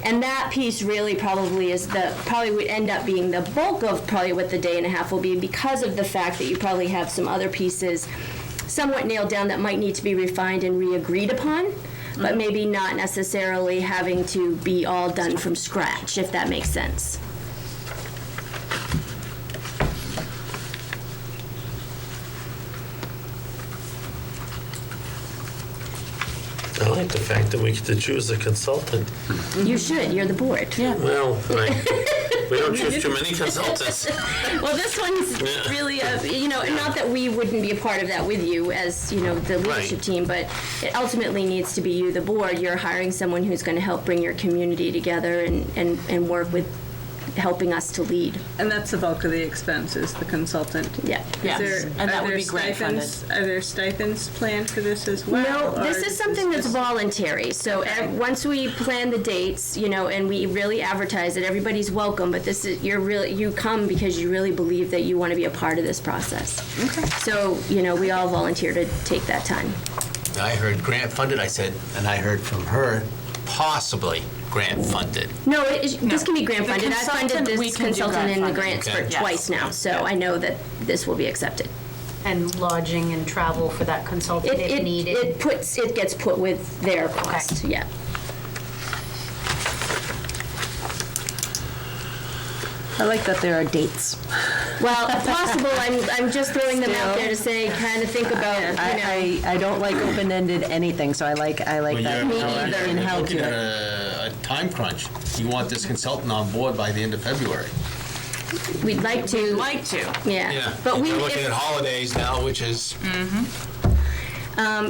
Speaker 11: And that piece really probably would end up being the bulk of probably what the day and a half will be, because of the fact that you probably have some other pieces somewhat nailed down that might need to be refined and re-agreed upon, but maybe not necessarily having to be all done from scratch, if that makes sense.
Speaker 1: I like the fact that we get to choose a consultant.
Speaker 11: You should, you're the board.
Speaker 1: Well, we don't choose too many consultants.
Speaker 11: Well, this one's really, not that we wouldn't be a part of that with you as, the leadership team, but it ultimately needs to be you, the board. You're hiring someone who's going to help bring your community together and work with helping us to lead.
Speaker 2: And that's the bulk of the expenses, the consultant.
Speaker 11: Yeah.
Speaker 3: Yes, and that would be grant funded.
Speaker 2: Are there stipends planned for this as well?
Speaker 11: No, this
Speaker 2: or
Speaker 11: is something that's
Speaker 2: just-
Speaker 11: voluntary. So once we plan the dates, and we really advertise it, everybody's welcome. But this is you come because you really believe that you want to be a part of this process. Okay. So we all volunteer to take that time.
Speaker 5: I heard grant funded, I said, and I heard from her, possibly grant funded.
Speaker 11: No, this can be grant funded. I've funded
Speaker 3: consultant, we
Speaker 11: this
Speaker 3: can do
Speaker 11: consultant in the
Speaker 3: grant
Speaker 11: grants
Speaker 5: funded.
Speaker 11: for
Speaker 5: Okay.
Speaker 11: twice now, so I know that this will be accepted.
Speaker 7: And lodging and travel for that consultant if needed.
Speaker 11: It gets put with their cost. Yeah.
Speaker 4: I like that there are dates.
Speaker 11: Well, possible, I'm just throwing them out there to say, kind of think about, you know.
Speaker 4: I don't like open-ended anything, so I like
Speaker 5: Well,
Speaker 4: that.
Speaker 5: you're
Speaker 4: And how
Speaker 5: looking at
Speaker 4: to,
Speaker 5: a time crunch. You want this consultant on board by the end of February.
Speaker 11: We'd like to.
Speaker 3: Like to.
Speaker 11: Yeah. But we,
Speaker 5: We're looking
Speaker 11: if-
Speaker 5: at holidays now, which is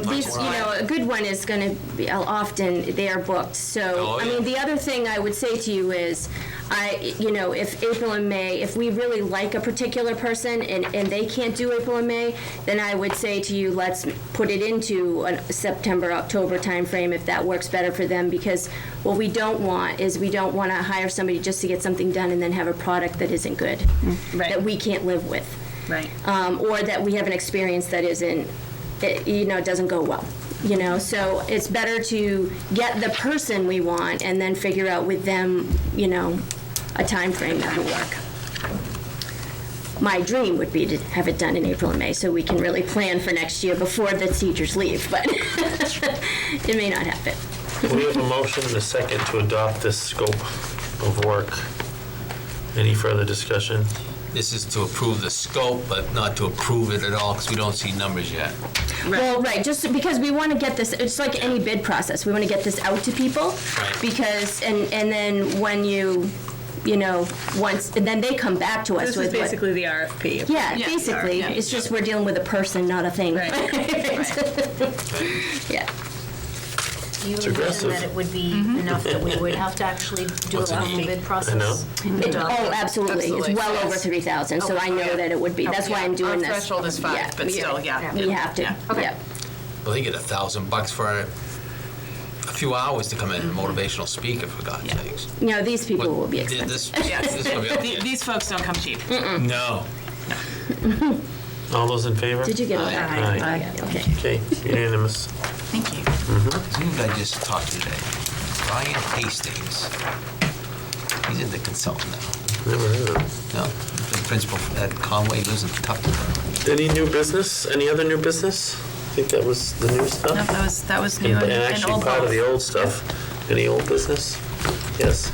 Speaker 11: these, you know, a good one is going to be, often they are booked. So,
Speaker 5: Oh,
Speaker 11: I mean,
Speaker 5: yeah.
Speaker 11: the other thing I would say to you is, you know, if April and May, if we really like a particular person and they can't do April and May, then I would say to you, let's put it into a September, October timeframe if that works better for them. Because what we don't want is we don't want to hire somebody just to get something done and then have a product that isn't good,
Speaker 2: Right.
Speaker 11: that we can't live with.
Speaker 2: Right.
Speaker 11: Or that we have an experience that isn't, you know, doesn't go well. You know, so it's better to get the person we want and then figure out with them, you know, a time frame that will work. My dream would be to have it done in April and May so we can really plan for next year before the teachers leave, but it may not happen.
Speaker 1: We have a motion and a second to adopt this scope of work. Any further discussion?
Speaker 5: this is to approve the scope, but not to approve it at all, because we don't see numbers yet.
Speaker 11: Well, right, just because we want to get this, it's like any bid process, we want to get this out to people.
Speaker 5: Right.
Speaker 11: Because, and then when you know, once, and then they come back to us
Speaker 2: This
Speaker 11: with
Speaker 2: is
Speaker 11: what.
Speaker 2: basically the RFP.
Speaker 11: Yeah,
Speaker 3: Yeah,
Speaker 11: basically,
Speaker 3: yeah.
Speaker 11: it's just we're dealing with a person, not a thing.
Speaker 2: Right.
Speaker 11: Yeah.
Speaker 7: Do you
Speaker 1: It's
Speaker 7: envision
Speaker 1: aggressive.
Speaker 7: that it would be enough that we would have to actually do a
Speaker 5: What's the
Speaker 7: full
Speaker 5: need?
Speaker 7: bid
Speaker 1: I
Speaker 7: process?
Speaker 1: know.
Speaker 11: Oh, absolutely, it's well
Speaker 3: Yes.
Speaker 11: over 3,000, so I know that it would be, that's why I'm doing this.
Speaker 3: Our threshold is 5, but still, yeah.
Speaker 11: We have to,
Speaker 3: Yeah.
Speaker 11: yeah.
Speaker 5: Well, they get $1,000 for a few hours to come in, a motivational speaker, for God's sakes.
Speaker 11: You know, these people will be
Speaker 5: What-
Speaker 11: expensive.
Speaker 5: This will be up there.
Speaker 3: These folks don't come cheap.
Speaker 5: No.
Speaker 1: All those in favor?
Speaker 11: Did you get all that?
Speaker 1: Aye.
Speaker 11: Yeah, okay.
Speaker 1: Okay, unanimous.
Speaker 3: Thank you.
Speaker 5: Who did I just talk to today? Ryan Hastings. He's in the consultant now.
Speaker 1: Never heard of
Speaker 5: No, the principal at Conway lives in Tufton.
Speaker 1: it. Any new business? Any other new business? I think that was the new stuff.
Speaker 3: No, that was new
Speaker 1: And
Speaker 3: and
Speaker 1: actually
Speaker 3: old
Speaker 1: part of
Speaker 3: both.
Speaker 1: the old stuff. Any old business? Yes.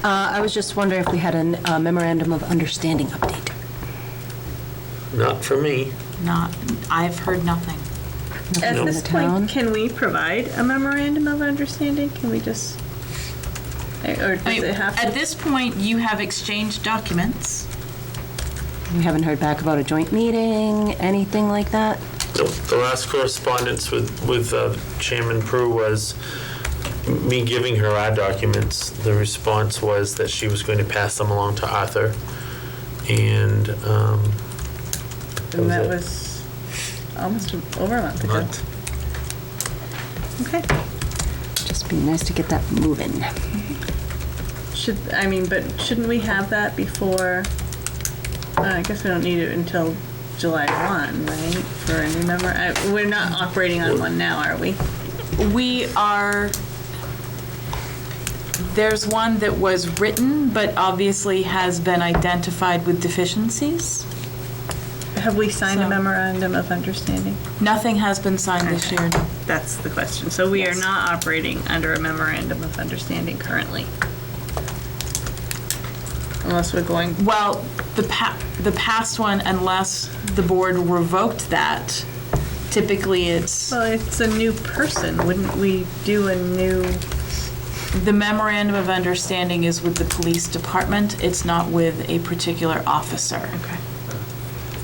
Speaker 4: I was just wondering if we had a memorandum of understanding update.
Speaker 1: Not for me.
Speaker 3: Not, I've heard nothing.
Speaker 2: At
Speaker 4: From
Speaker 2: this
Speaker 4: the town?
Speaker 2: point, can we provide a memorandum of understanding? Can we just, or does
Speaker 3: I mean,
Speaker 2: it have
Speaker 3: at
Speaker 2: to?
Speaker 3: this point, you have exchanged documents.
Speaker 4: We haven't heard back about a joint meeting, anything like that?
Speaker 1: The last correspondence with Chairman Prue was me giving her our documents. The response was that she was going to pass them along to Arthur. And
Speaker 2: And that
Speaker 1: it.
Speaker 2: was almost over a month ago.
Speaker 5: Month.
Speaker 2: Okay.
Speaker 4: Just be nice to get that moving.
Speaker 2: But shouldn't we have that before, I guess we don't need it until July 1, right? For a new member, we're not operating on one now, are we?
Speaker 3: We are, there's one that was written, but obviously has been identified with deficiencies.
Speaker 2: Have we signed a
Speaker 3: So-
Speaker 2: memorandum of understanding?
Speaker 3: Nothing has been signed this year.
Speaker 2: That's the question. So we are
Speaker 3: Yes.
Speaker 2: not operating under a memorandum of understanding currently? Unless we're going,
Speaker 3: Well, the past one, unless the board revoked that, typically it's,
Speaker 2: well, it's a new person. Wouldn't we do a new,
Speaker 3: the memorandum of understanding is with the police department. It's not with a particular officer.
Speaker 2: okay.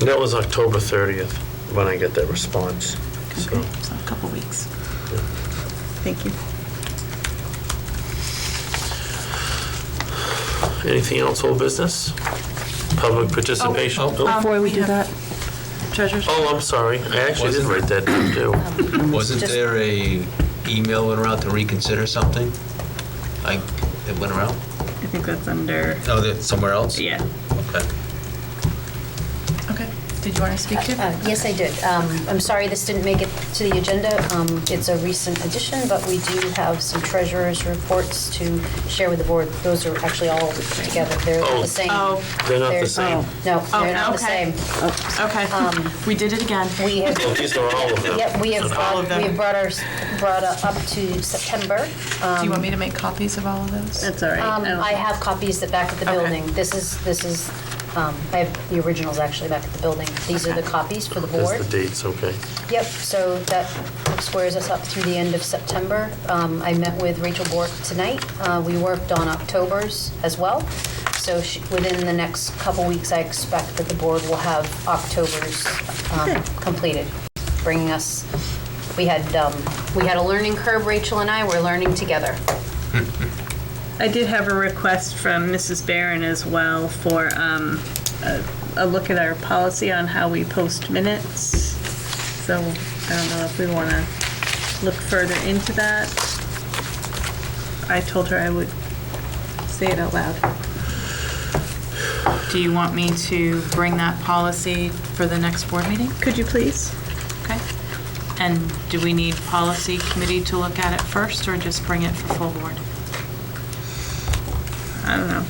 Speaker 1: that was October 30th when I got that response. So,
Speaker 3: So a couple weeks.
Speaker 2: Thank you.
Speaker 1: anything else, old business? Public participation? Oh,
Speaker 4: Before we
Speaker 3: we
Speaker 4: do
Speaker 3: have-
Speaker 4: that,
Speaker 3: Treasurer's.
Speaker 1: oh, I'm sorry. I actually did write that down too.
Speaker 5: Wasn't there a email went around to reconsider something? It went around?
Speaker 2: I think that's under,
Speaker 5: Oh, that somewhere else?
Speaker 2: yeah.
Speaker 5: Okay.
Speaker 3: Okay. did you want to speak to?
Speaker 7: Yes, I did. I'm sorry this didn't make it to the agenda. It's a recent addition, but we do have some treasurer's reports to share with the board. Those are actually all together. They're
Speaker 1: Oh.
Speaker 7: the same.
Speaker 3: Oh.
Speaker 1: They're not the
Speaker 7: There's-
Speaker 1: same.
Speaker 7: No, they're not the
Speaker 3: okay.
Speaker 7: same.
Speaker 3: Okay, we did it again.
Speaker 7: We have,
Speaker 1: Oh, these are all of them.
Speaker 7: yep, we have
Speaker 3: All of them.
Speaker 7: brought up to September.
Speaker 3: Do you want me to make copies of all of those?
Speaker 2: That's all right.
Speaker 7: I have copies that back at the
Speaker 3: Okay.
Speaker 7: building. This is, I have the originals actually back at the building. These are the copies for the
Speaker 1: There's
Speaker 7: board.
Speaker 1: the dates, okay.
Speaker 7: Yep, so that squares us up through the end of September. I met with Rachel Bork tonight. We worked on October's as well. So within the next couple weeks, I expect that the board will have October's completed, bringing us, we had a learning curve, Rachel and I, we're learning together.
Speaker 2: I did have a request from Mrs. Barron as well for a look at our policy on how we post minutes. So I don't know if we want to look further into that. I told her I would say it out loud.
Speaker 3: Do you want me to bring that policy for the next board meeting?
Speaker 2: Could you please?
Speaker 3: Okay. And do we need policy committee to look at it first, or just bring it for full board?
Speaker 2: I don't know.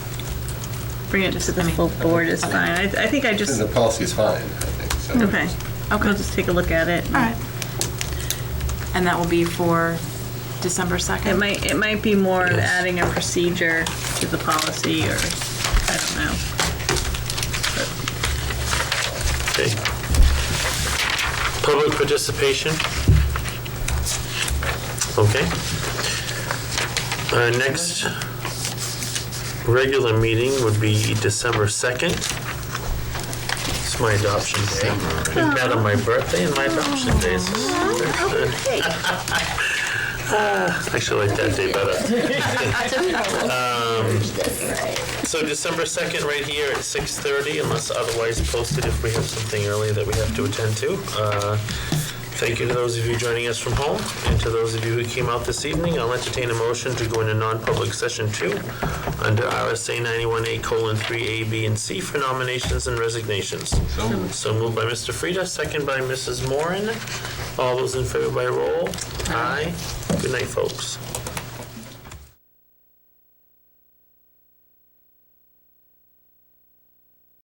Speaker 2: Bring it to the full board is fine. I think I
Speaker 6: And
Speaker 2: just,
Speaker 6: the policy's fine, I think, so.
Speaker 2: okay. We'll just take a look at it.
Speaker 3: All right. And that will be for December 2nd?
Speaker 2: It might be more of adding a procedure to the policy, or, I don't know.
Speaker 1: Okay. Public participation. Okay. Next regular meeting would be December 2nd. It's my adoption day. We met on my birthday and my adoption day. So I actually like that day better. So December 2nd, right here at 6:30, unless otherwise posted if we have something early that we have to attend to. Thank you to those of you joining us from home, and to those of you who came out this evening. I'll entertain a motion to go into non-public session 2 under RSA 91A:3, A, B, and C for nominations and resignations. So moved by Mr. Frieda, second by Mrs. Moran. All those in favor by roll? Aye. Good night, folks.